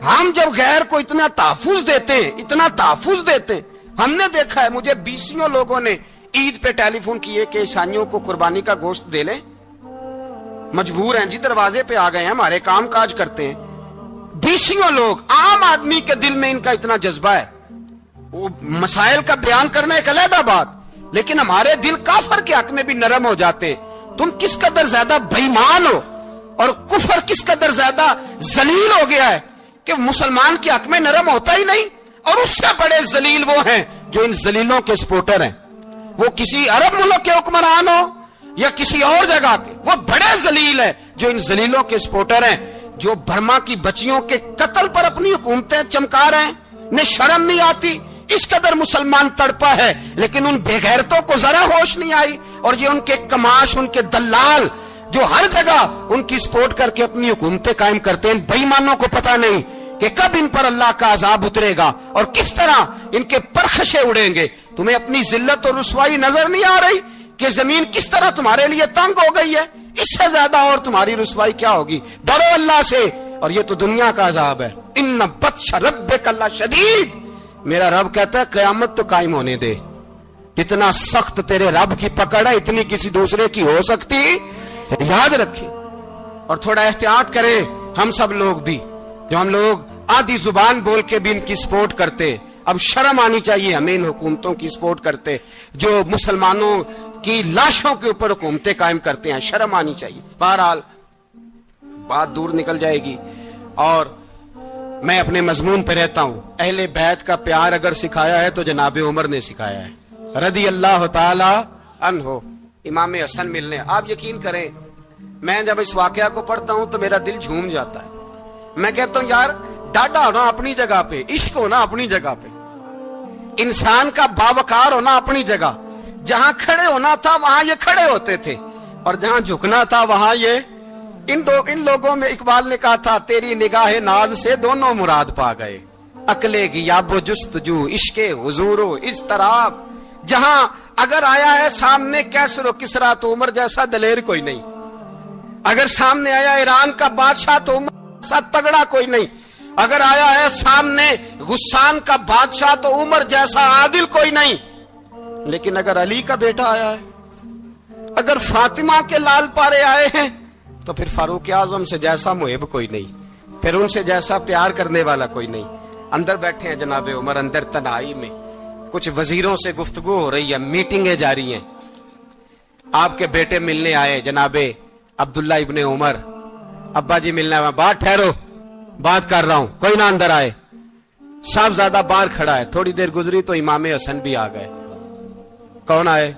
ہم جب غیر کو اتنا تحفظ دیتے ہیں، اتنا تحفظ دیتے ہیں، ہم نے دیکھا ہے مجھے بیسیوں لوگوں نے عید پہ ٹیلی فون کیے کہ عیسائیوں کو قربانی کا گوشت دے لیں، مجبور ہیں جی، دروازے پہ آ گئے ہیں، ہمارے کام کاج کرتے ہیں۔ بیسیوں لوگ، عام آدمی کے دل میں ان کا اتنا جذبہ ہے، وہ مسائل کا بیان کرنا ایک علیحدہ بات، لیکن ہمارے دل کافر کے حق میں بھی نرم ہو جاتے۔ تم کس قدر زیادہ بے ایمان ہو اور کفر کس قدر زیادہ ذلیل ہو گیا ہے کہ مسلمان کے حق میں نرم ہوتا ہی نہیں۔ اور اس سے بڑے ذلیل وہ ہیں جو ان ذلیلوں کے سپورٹر ہیں، وہ کسی عرب ملک کے حکمران ہو یا کسی اور جگہ کے، وہ بڑے ذلیل ہیں جو ان ذلیلوں کے سپورٹر ہیں، جو برما کی بچیوں کے قتل پر اپنی حکومتیں چمکا رہے ہیں، انہیں شرم نہیں آتی۔ اس قدر مسلمان تڑپا ہے لیکن ان بے غیرتوں کو ذرا ہوش نہیں آئی، اور یہ ان کے کماش، ان کے دلال جو ہر جگہ ان کی سپورٹ کر کے اپنی حکومتیں قائم کرتے ہیں، بے ایمانوں کو پتہ نہیں کہ کب ان پر اللہ کا عذاب اترے گا اور کس طرح ان کے پرخشے اڑیں گے۔ تمہیں اپنی ذلت اور رسوائی نظر نہیں آ رہی کہ زمین کس طرح تمہارے لیے تنگ ہو گئی ہے؟ اس سے زیادہ اور تمہاری رسوائی کیا ہوگی؟ ڈرو اللہ سے، اور یہ تو دنیا کا عذاب ہے۔ ان بطش ربک لشدید، میرا رب کہتا ہے قیامت تو قائم ہونے دے، اتنا سخت تیرے رب کی پکڑ ہے اتنی کسی دوسرے کی ہو سکتی؟ یاد رکھیں اور تھوڑا احتیاط کریں ہم سب لوگ بھی، جو ہم لوگ آدھی زبان بول کے بھی ان کی سپورٹ کرتے، اب شرم آنی چاہیے ہمیں ان حکومتوں کی سپورٹ کرتے جو مسلمانوں کی لاشوں کے اوپر حکومتیں قائم کرتے ہیں، شرم آنی چاہیے۔ بہرحال بات دور نکل جائے گی اور میں اپنے مضمون پہ رہتا ہوں۔ اہل بیت کا پیار اگر سکھایا ہے تو جناب عمر نے سکھایا ہے رضی اللہ تعالی عنہ، امام حسن ملنے۔ آپ یقین کریں میں جب اس واقعہ کو پڑھتا ہوں تو میرا دل جھوم جاتا ہے، میں کہتا ہوں یار ڈاڈا ہونا اپنی جگہ پہ، عشق ہونا اپنی جگہ پہ، انسان کا باوقار ہونا اپنی جگہ، جہاں کھڑے ہونا تھا وہاں یہ کھڑے ہوتے تھے اور جہاں جھکنا تھا وہاں یہ ان لوگوں میں اقبال نے کہا تھا تیری نگاہ ناز سے دونوں مراد پا گئے، عقلے کی یاب و جستجو، عشق حضور و اضطراب، جہاں اگر آیا ہے سامنے کیسر و کسرا تو عمر جیسا دلیر کوئی نہیں، اگر سامنے آیا ایران کا بادشاہ تو عمر جیسا تگڑا کوئی نہیں، اگر آیا ہے سامنے غسان کا بادشاہ تو عمر جیسا عادل کوئی نہیں، لیکن اگر علی کا بیٹا آیا ہے، اگر فاطمہ کے لال پارے آئے ہیں تو پھر فاروق اعظم سے جیسا محب کوئی نہیں، پھر ان سے جیسا پیار کرنے والا کوئی نہیں۔ اندر بیٹھے ہیں جناب عمر، اندر تنہائی میں کچھ وزیروں سے گفتگو ہو رہی ہے، میٹنگیں جاری ہیں، آپ کے بیٹے ملنے آئے جناب عبداللہ ابن عمر، ابا جی ملنا ہے، بات ٹھہرو بات کر رہا ہوں، کوئی نہ اندر آئے، صاحبزادہ باہر کھڑا ہے۔ تھوڑی دیر گزری تو امام حسن بھی آ گئے۔ کون آئے؟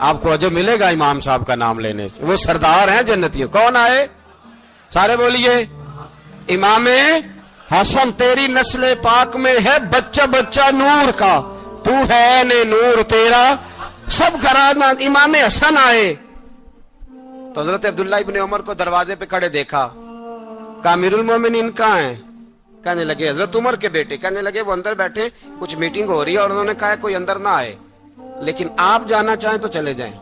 آپ کو جو ملے گا امام صاحب کا نام لینے سے، وہ سردار ہیں جنتیوں۔ کون آئے؟ سارے بولیے امام حسن، تیری نسل پاک میں ہے بچہ بچہ نور کا، تو ہے نے نور تیرا سب گھرانہ۔ امام حسن آئے تو حضرت عبداللہ ابن عمر کو دروازے پہ کھڑے دیکھا، کہا امیر المومنین کہاں ہیں؟ کہنے لگے حضرت عمر کے بیٹے۔ کہنے لگے وہ اندر بیٹھے، کچھ میٹنگ ہو رہی ہے اور انہوں نے کہا کوئی اندر نہ آئے، لیکن آپ جانا چاہیں تو چلے جائیں،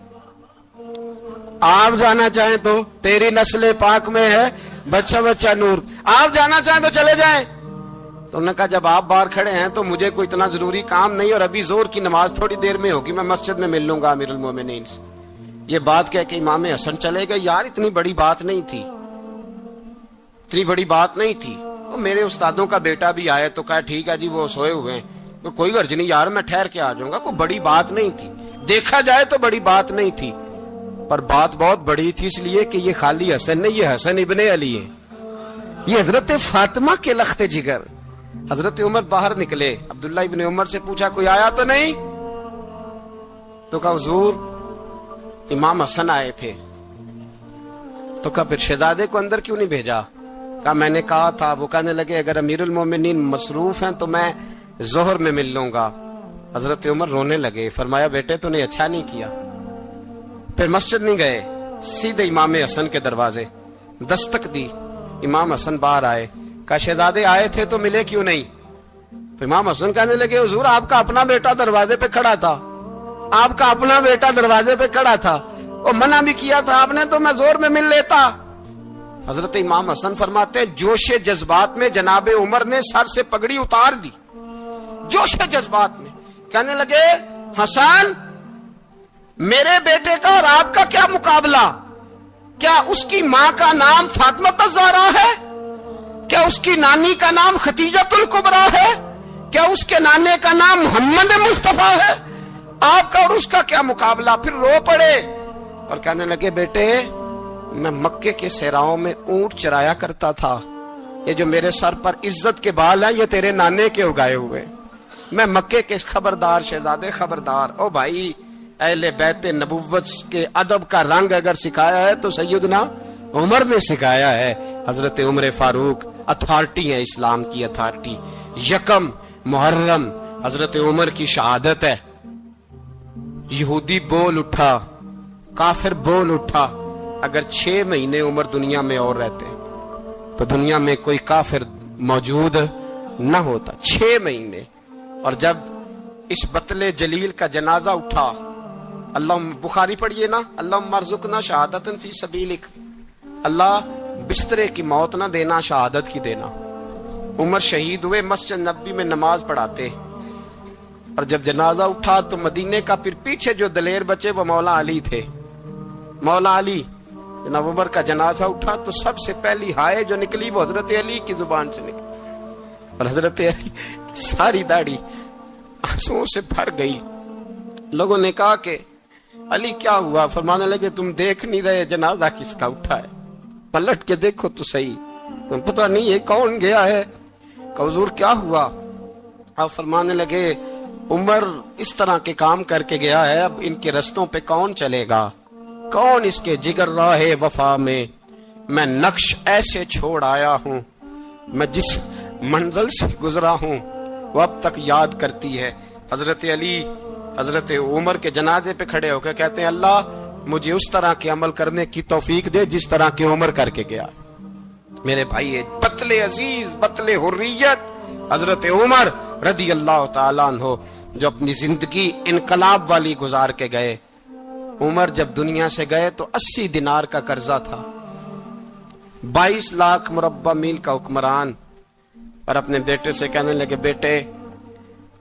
آپ جانا چاہیں تو، تیری نسل پاک میں ہے بچہ بچہ نور، آپ جانا چاہیں تو چلے جائیں۔ تو انہوں نے کہا جب آپ باہر کھڑے ہیں تو مجھے کوئی اتنا ضروری کام نہیں، اور ابھی زور کی نماز تھوڑی دیر میں ہوگی، میں مسجد میں مل لوں گا امیر المومنین سے۔ یہ بات کہہ کے امام حسن چلے گئے۔ یار اتنی بڑی بات نہیں تھی، اتنی بڑی بات نہیں تھی، میرے استادوں کا بیٹا بھی آئے تو کہا ٹھیک ہے جی وہ سوئے ہوئے ہیں، کوئی غرض نہیں یار میں ٹھہر کے آ جاؤں گا، کوئی بڑی بات نہیں تھی، دیکھا جائے تو بڑی بات نہیں تھی، پر بات بہت بڑی تھی اس لیے کہ یہ خالی حسن نہیں، یہ حسن ابن علی ہے، یہ حضرت فاطمہ کے لخت جگر۔ حضرت عمر باہر نکلے، عبداللہ ابن عمر سے پوچھا کوئی آیا تو نہیں؟ تو کہا حضور امام حسن آئے تھے۔ تو کہا پھر شہزادے کو اندر کیوں نہیں بھیجا؟ کہا میں نے کہا تھا۔ وہ کہنے لگے اگر امیر المومنین مصروف ہیں تو میں ظہر میں مل لوں گا۔ حضرت عمر رونے لگے، فرمایا بیٹے تو نے اچھا نہیں کیا۔ پھر مسجد نہیں گئے، سیدھے امام حسن کے دروازے دستک دی، امام حسن باہر آئے، کہا شہزادے آئے تھے تو ملے کیوں نہیں؟ تو امام حسن کہنے لگے حضور آپ کا اپنا بیٹا دروازے پہ کھڑا تھا، آپ کا اپنا بیٹا دروازے پہ کھڑا تھا، وہ منع بھی کیا تھا آپ نے تو میں زور میں مل لیتا۔ حضرت امام حسن فرماتے جوش جذبات میں جناب عمر نے سر سے پگڑی اتار دی، جوش جذبات میں کہنے لگے حسن میرے بیٹے کا اور آپ کا کیا مقابلہ؟ کیا اس کی ماں کا نام فاطمہ الزہرا ہے؟ کیا اس کی نانی کا نام خدیجۃ الکبریٰ ہے؟ کیا اس کے نانے کا نام محمد مصطفیٰ ہے؟ آپ کا اور اس کا کیا مقابلہ؟ پھر رو پڑے اور کہنے لگے بیٹے میں مکے کے صحراؤں میں اونٹ چرایا کرتا تھا، یہ جو میرے سر پر عزت کے بال ہیں یہ تیرے نانے کے اگائے ہوئے، میں مکے کے خبردار شہزادے خبردار۔ او بھائی اہل بیت نبوت کے ادب کا رنگ اگر سکھایا ہے تو سیدنا عمر نے سکھایا ہے۔ حضرت عمر فاروق اتھارٹی ہے، اسلام کی اتھارٹی۔ یکم محرم حضرت عمر کی شہادت ہے۔ یہودی بول اٹھا، کافر بول اٹھا، اگر 6 مہینے عمر دنیا میں اور رہتے تو دنیا میں کوئی کافر موجود نہ ہوتا۔ 6 مہینے، اور جب اس بطل جلیل کا جنازہ اٹھا، اللہ بخاری پڑھیے نا، اللہم ارزقنا شہادتا فی سبیلک، اللہ بسترے کی موت نہ دینا، شہادت کی دینا۔ عمر شہید ہوئے، مسجد نبوی میں نماز پڑھاتے، اور جب جنازہ اٹھا تو مدینے کا پھر پیچھے جو دلیر بچے وہ مولا علی تھے۔ مولا علی، جناب عمر کا جنازہ اٹھا تو سب سے پہلی ہائے جو نکلی وہ حضرت علی کی زبان سے نکلی، اور حضرت علی ساری داڑھی آنسوؤں سے بھر گئی۔ لوگوں نے کہا کہ علی کیا ہوا؟ فرمانے لگے تم دیکھ نہیں رہے جنازہ کس کا اٹھا ہے؟ پلٹ کے دیکھو تو صحیح، تم پتہ نہیں یہ کون گیا ہے؟ کہ حضور کیا ہوا؟ آپ فرمانے لگے عمر اس طرح کے کام کر کے گیا ہے، اب ان کے رستوں پہ کون چلے گا؟ کون اس کے جگر راہ وفا میں میں نقش ایسے چھوڑ آیا ہوں، میں جس منزل سے گزرا ہوں وہ اب تک یاد کرتی ہے۔ حضرت علی حضرت عمر کے جنازے پہ کھڑے ہو کے کہتے ہیں اللہ مجھے اس طرح کے عمل کرنے کی توفیق دے جس طرح کی عمر کر کے گیا۔ میرے بھائی، بطل عزیز، بطل حریت حضرت عمر رضی اللہ تعالیٰ عنہ جو اپنی زندگی انقلاب والی گزار کے گئے۔ عمر جب دنیا سے گئے تو 80 دینار کا قرضہ تھا، 22 لاکھ مربع میل کا حکمران، اور اپنے بیٹے سے کہنے لگے بیٹے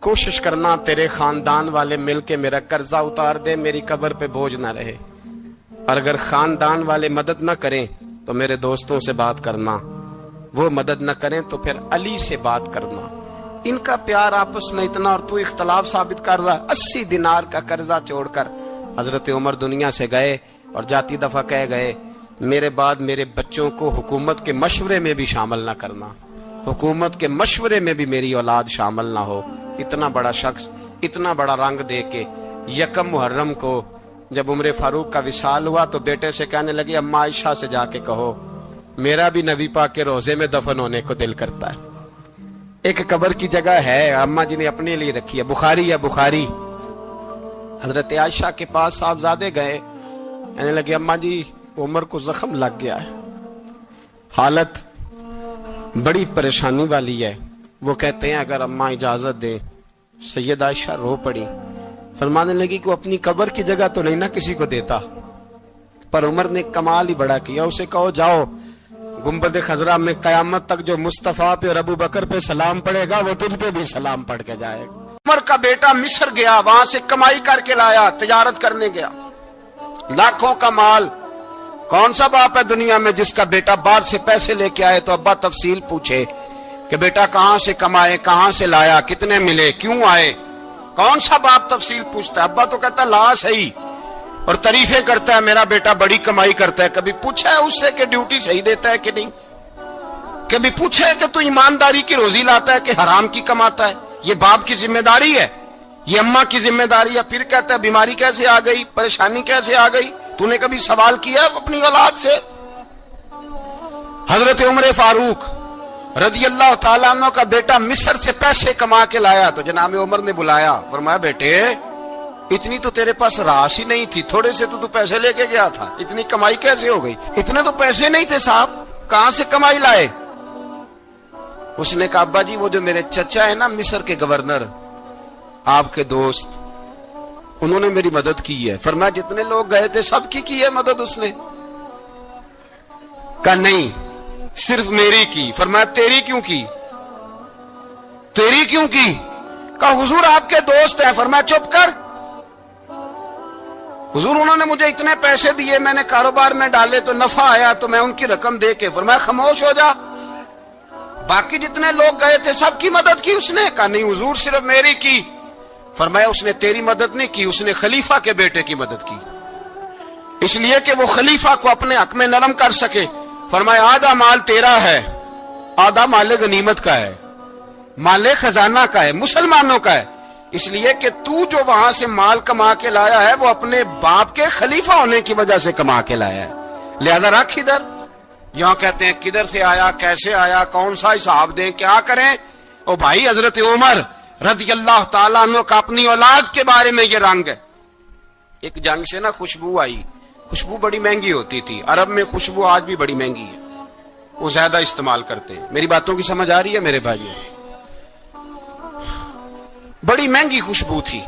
کوشش کرنا تیرے خاندان والے مل کے میرا قرضہ اتار دے، میری قبر پہ بوجھ نہ رہے، اور اگر خاندان والے مدد نہ کریں تو میرے دوستوں سے بات کرنا، وہ مدد نہ کریں تو پھر علی سے بات کرنا۔ ان کا پیار آپس میں اتنا، اور تو اختلاف ثابت کر رہا۔ 80 دینار کا قرضہ چھوڑ کر حضرت عمر دنیا سے گئے، اور جاتی دفعہ کہہ گئے میرے بعد میرے بچوں کو حکومت کے مشورے میں بھی شامل نہ کرنا، حکومت کے مشورے میں بھی میری اولاد شامل نہ ہو۔ اتنا بڑا شخص اتنا بڑا رنگ دے کے یکم محرم کو جب عمر فاروق کا وصال ہوا تو بیٹے سے کہنے لگے اماں عائشہ سے جا کے کہو میرا بھی نبی پاک کے روزے میں دفن ہونے کو دل کرتا ہے۔ ایک قبر کی جگہ ہے اماں جی نے اپنے لیے رکھی ہے، بخاری ہے بخاری۔ حضرت عائشہ کے پاس صاحبزادے گئے، کہنے لگے اماں جی عمر کو زخم لگ گیا ہے، حالت بڑی پریشانی والی ہے۔ وہ کہتے ہیں اگر اماں اجازت دیں۔ سید عائشہ رو پڑی، فرمانے لگی کہ وہ اپنی قبر کی جگہ تو نہیں نہ کسی کو دیتا، پر عمر نے کمال ہی بڑا کیا، اسے کہو جاؤ گنبد خضرا میں قیامت تک جو مصطفیٰ پہ اور ابو بکر پہ سلام پڑے گا وہ تجھ پہ بھی سلام پڑھ کے جائے گا۔ عمر کا بیٹا مصر گیا، وہاں سے کمائی کر کے لایا، تجارت کرنے گیا، لاکھوں کا مال۔ کون سا باپ ہے دنیا میں جس کا بیٹا باہر سے پیسے لے کے آئے تو ابا تفصیل پوچھے کہ بیٹا کہاں سے کمائے، کہاں سے لایا، کتنے ملے، کیوں آئے؟ کون سا باپ تفصیل پوچھتا ہے؟ ابا تو کہتا لا صحیح، اور تعریفیں کرتا ہے میرا بیٹا بڑی کمائی کرتا ہے۔ کبھی پوچھا ہے اس سے کہ ڈیوٹی صحیح دیتا ہے کہ نہیں؟ کبھی پوچھا ہے کہ تو ایمانداری کی روزی لاتا ہے کہ حرام کی کماتا ہے؟ یہ باپ کی ذمہ داری ہے، یہ اماں کی ذمہ داری ہے۔ پھر کہتا ہے بیماری کیسے آ گئی، پریشانی کیسے آ گئی؟ تو نے کبھی سوال کیا اپنی اولاد سے؟ حضرت عمر فاروق رضی اللہ تعالیٰ عنہ کا بیٹا مصر سے پیسے کما کے لایا تو جناب عمر نے بلایا، فرمایا بیٹے اتنی تو تیرے پاس راس ہی نہیں تھی، تھوڑے سے تو پیسے لے کے گیا تھا، اتنی کمائی کیسے ہو گئی؟ اتنے تو پیسے نہیں تھے صاحب، کہاں سے کمائی لائے؟ اس نے کہا ابا جی وہ جو میرے چچا ہے نا مصر کے گورنر، آپ کے دوست، انہوں نے میری مدد کی ہے۔ فرمایا جتنے لوگ گئے تھے سب کی ہے مدد اس نے؟ کہا نہیں صرف میری کی۔ فرمایا تیری کیوں کی؟ تیری کیوں کی؟ کہا حضور آپ کے دوست ہیں۔ فرمایا چپ کر، حضور انہوں نے مجھے اتنے پیسے دیے، میں نے کاروبار میں ڈالے تو نفع آیا تو میں ان کی رقم دے کے۔ فرمایا خاموش ہو جا، باقی جتنے لوگ گئے تھے سب کی مدد کی اس نے؟ کہا نہیں حضور صرف میری کی۔ فرمایا اس نے تیری مدد نہیں کی، اس نے خلیفہ کے بیٹے کی مدد کی، اس لیے کہ وہ خلیفہ کو اپنے حق میں نرم کر سکے۔ فرمایا آدھا مال تیرا ہے، آدھا مال غنیمت کا ہے، مال خزانہ کا ہے، مسلمانوں کا ہے، اس لیے کہ تو جو وہاں سے مال کما کے لایا ہے وہ اپنے باپ کے خلیفہ ہونے کی وجہ سے کما کے لایا ہے، لہذا رکھ ادھر۔ یہاں کہتے ہیں کدھر سے آیا، کیسے آیا، کون سا حساب دیں، کیا کریں؟ او بھائی حضرت عمر رضی اللہ تعالیٰ عنہ کا اپنی اولاد کے بارے میں یہ رنگ ہے۔ ایک جنگ سے نا خوشبو آئی، خوشبو بڑی مہنگی ہوتی تھی، عرب میں خوشبو آج بھی بڑی مہنگی ہے، وہ زیادہ استعمال کرتے ہیں۔ میری باتوں کی سمجھ آ رہی ہے میرے بھائیوں؟ بڑی مہنگی خوشبو تھی۔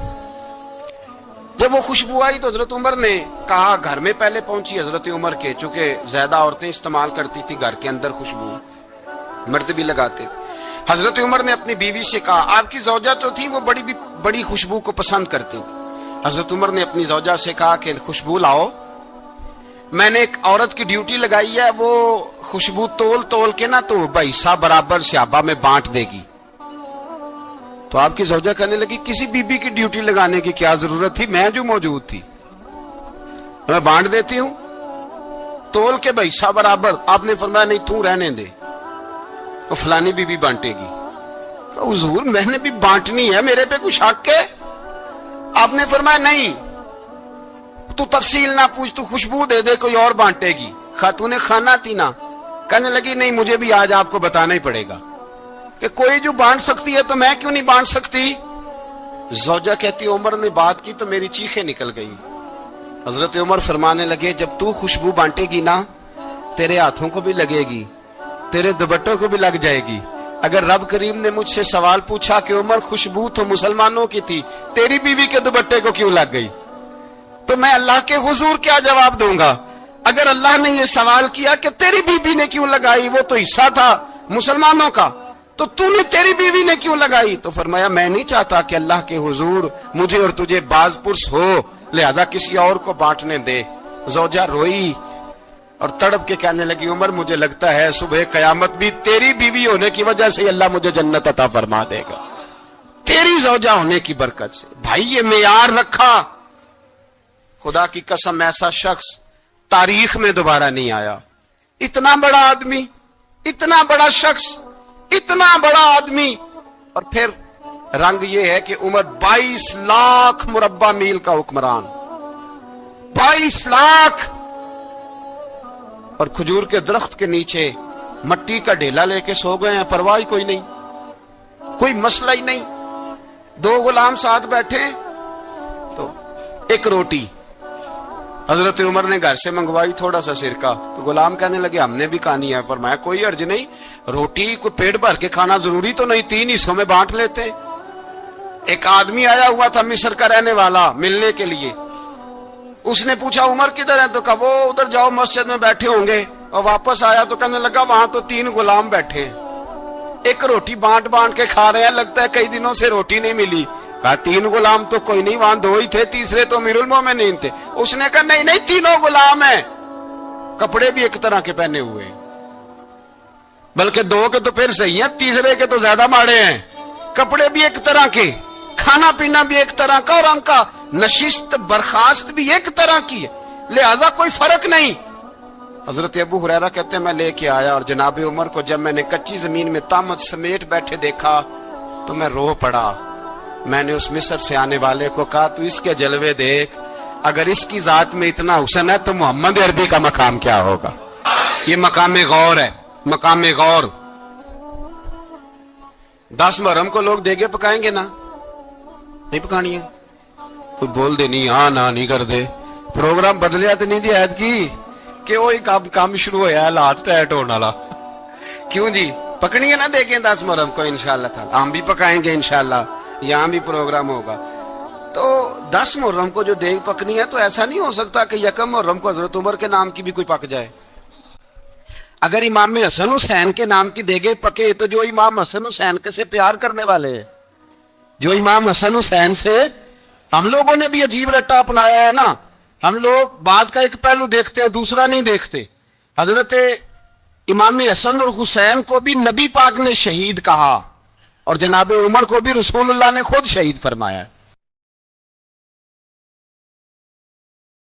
جب وہ خوشبو آئی تو حضرت عمر نے کہا، گھر میں پہلے پہنچی حضرت عمر کے، چونکہ زیادہ عورتیں استعمال کرتی تھی گھر کے اندر خوشبو، مرد بھی لگاتے تھے۔ حضرت عمر نے اپنی بیوی سے کہا، آپ کی زوجہ تو تھی وہ بڑی خوشبو کو پسند کرتی تھی. حضرت عمر نے اپنی زوجہ سے کہا کہ خوشبو لاؤ، میں نے ایک عورت کی ڈیوٹی لگائی ہے، وہ خوشبو تول کے نا تو حصہ برابر صحابہ میں بانٹ دے گی. تو آپ کی زوجہ کہنے لگی کسی بی بی کی ڈیوٹی لگانے کی کیا ضرورت تھی، میں جو موجود تھی میں بانٹ دیتی ہوں تول کے حصہ برابر. آپ نے فرمایا نہیں تو رہنے دے، وہ فلانی بی بی بانٹے گی. حضور میں نے بھی بانٹنی ہے، میرے پہ کچھ حق ہے؟ آپ نے فرمایا نہیں، تو تفصیل نہ پوچھ، تو خوشبو دے دے، کوئی اور بانٹے گی. خاتون خانہ تھی نا، کہنے لگی نہیں مجھے بھی آج آپ کو بتانا ہی پڑے گا کہ کوئی جو بانٹ سکتی ہے تو میں کیوں نہیں بانٹ سکتی. زوجہ کہتی عمر نے بات کی تو میری چیخیں نکل گئی. حضرت عمر فرمانے لگے جب تو خوشبو بانٹے گی نا تیرے ہاتھوں کو بھی لگے گی، تیرے دوپٹوں کو بھی لگ جائے گی. اگر رب کریم نے مجھ سے سوال پوچھا کہ عمر خوشبو تو مسلمانوں کی تھی، تیری بیوی کے دوپٹے کو کیوں لگ گئی، تو میں اللہ کے حضور کیا جواب دوں گا؟ اگر اللہ نے یہ سوال کیا کہ تیری بیوی نے کیوں لگائی، وہ تو حصہ تھا مسلمانوں کا، تو نے تیری بیوی نے کیوں لگائی؟ تو فرمایا میں نہیں چاہتا کہ اللہ کے حضور مجھے اور تجھے باز پرس ہو، لہذا کسی اور کو بانٹنے دے. زوجہ روئی اور تڑپ کے کہنے لگی عمر مجھے لگتا ہے صبح قیامت بھی تیری بیوی ہونے کی وجہ سے اللہ مجھے جنت عطا فرما دے گا، تیری زوجہ ہونے کی برکت سے. بھائی یہ معیار رکھا، خدا کی قسم ایسا شخص تاریخ میں دوبارہ نہیں آیا. اتنا بڑا آدمی، اتنا بڑا شخص، اتنا بڑا آدمی، اور پھر رنگ یہ ہے کہ عمر 22 لاکھ مربع میل کا حکمران، 22 لاکھ، اور کھجور کے درخت کے نیچے مٹی کا ڈھیلا لے کے سو گئے ہیں، پرواہ کوئی نہیں، کوئی مسئلہ ہی نہیں. 2 غلام ساتھ بیٹھے تو ایک روٹی حضرت عمر نے گھر سے منگوائی، تھوڑا سا سرکہ، تو غلام کہنے لگے ہم نے بھی کھانی ہے. فرمایا کوئی حرج نہیں، روٹی کو پیٹ بھر کے کھانا ضروری تو نہیں، 3 حصوں میں بانٹ لیتے. ایک آدمی آیا ہوا تھا مصر کا رہنے والا ملنے کے لیے، اس نے پوچھا عمر کدھر ہے، تو کہا وہ ادھر جاؤ مسجد میں بیٹھے ہوں گے. اور واپس آیا تو کہنے لگا وہاں تو 3 غلام بیٹھے ہیں، ایک روٹی بانٹ کے کھا رہے ہیں، لگتا ہے کئی دنوں سے روٹی نہیں ملی. کہا 3 غلام تو کوئی نہیں، وہاں 2 ہی تھے، تیسرے تو امیر المومنین تھے. اس نے کہا نہیں 3 غلام ہیں، کپڑے بھی ایک طرح کے پہنے ہوئے ہیں، بلکہ 2 کے تو پھر صحیح ہیں، تیسرے کے تو زیادہ ماڑے ہیں. کپڑے بھی ایک طرح کے، کھانا پینا بھی ایک طرح کا، اور ان کا نشست برخاست بھی ایک طرح کی ہے، لہذا کوئی فرق نہیں. حضرت ابو ہریرہ کہتے ہیں میں لے کے آیا، اور جناب عمر کو جب میں نے کچی زمین میں تامت سمیٹ بیٹھے دیکھا تو میں رو پڑا. میں نے اس مصر سے آنے والے کو کہا تو اس کے جلوے دیکھ، اگر اس کی ذات میں اتنا حسن ہے تو محمد عربی کا مقام کیا ہوگا. یہ مقام غور ہے، مقام غور. 10 محرم کو لوگ دیگے پکائیں گے نا، نہیں پکانی ہے؟ کوئی بول دے نہیں، ہاں نہ نہیں کر دے، پروگرام بدلیا تو نہیں دی عید کی کہ وہی کام شروع ہوا ہے لات ٹائٹ ہونے والا. کیوں جی پکنی ہے نا دیکھیں 10 محرم کو انشاءاللہ تعالی، ہم بھی پکائیں گے انشاءاللہ، یہاں بھی پروگرام ہوگا. تو 10 محرم کو جو دیگ پکنی ہے تو ایسا نہیں ہو سکتا کہ 1 محرم کو حضرت عمر کے نام کی بھی کوئی پک جائے. اگر امام حسن حسین کے نام کی دیگیں پکے تو جو امام حسن حسین کے سے پیار کرنے والے ہیں، جو امام حسن حسین سے، ہم لوگوں نے بھی عجیب رٹا اپنایا ہے نا، ہم لوگ بات کا ایک پہلو دیکھتے ہیں دوسرا نہیں دیکھتے. حضرت امام حسن اور حسین کو بھی نبی پاک نے شہید کہا، اور جناب عمر کو بھی رسول اللہ نے خود شہید فرمایا.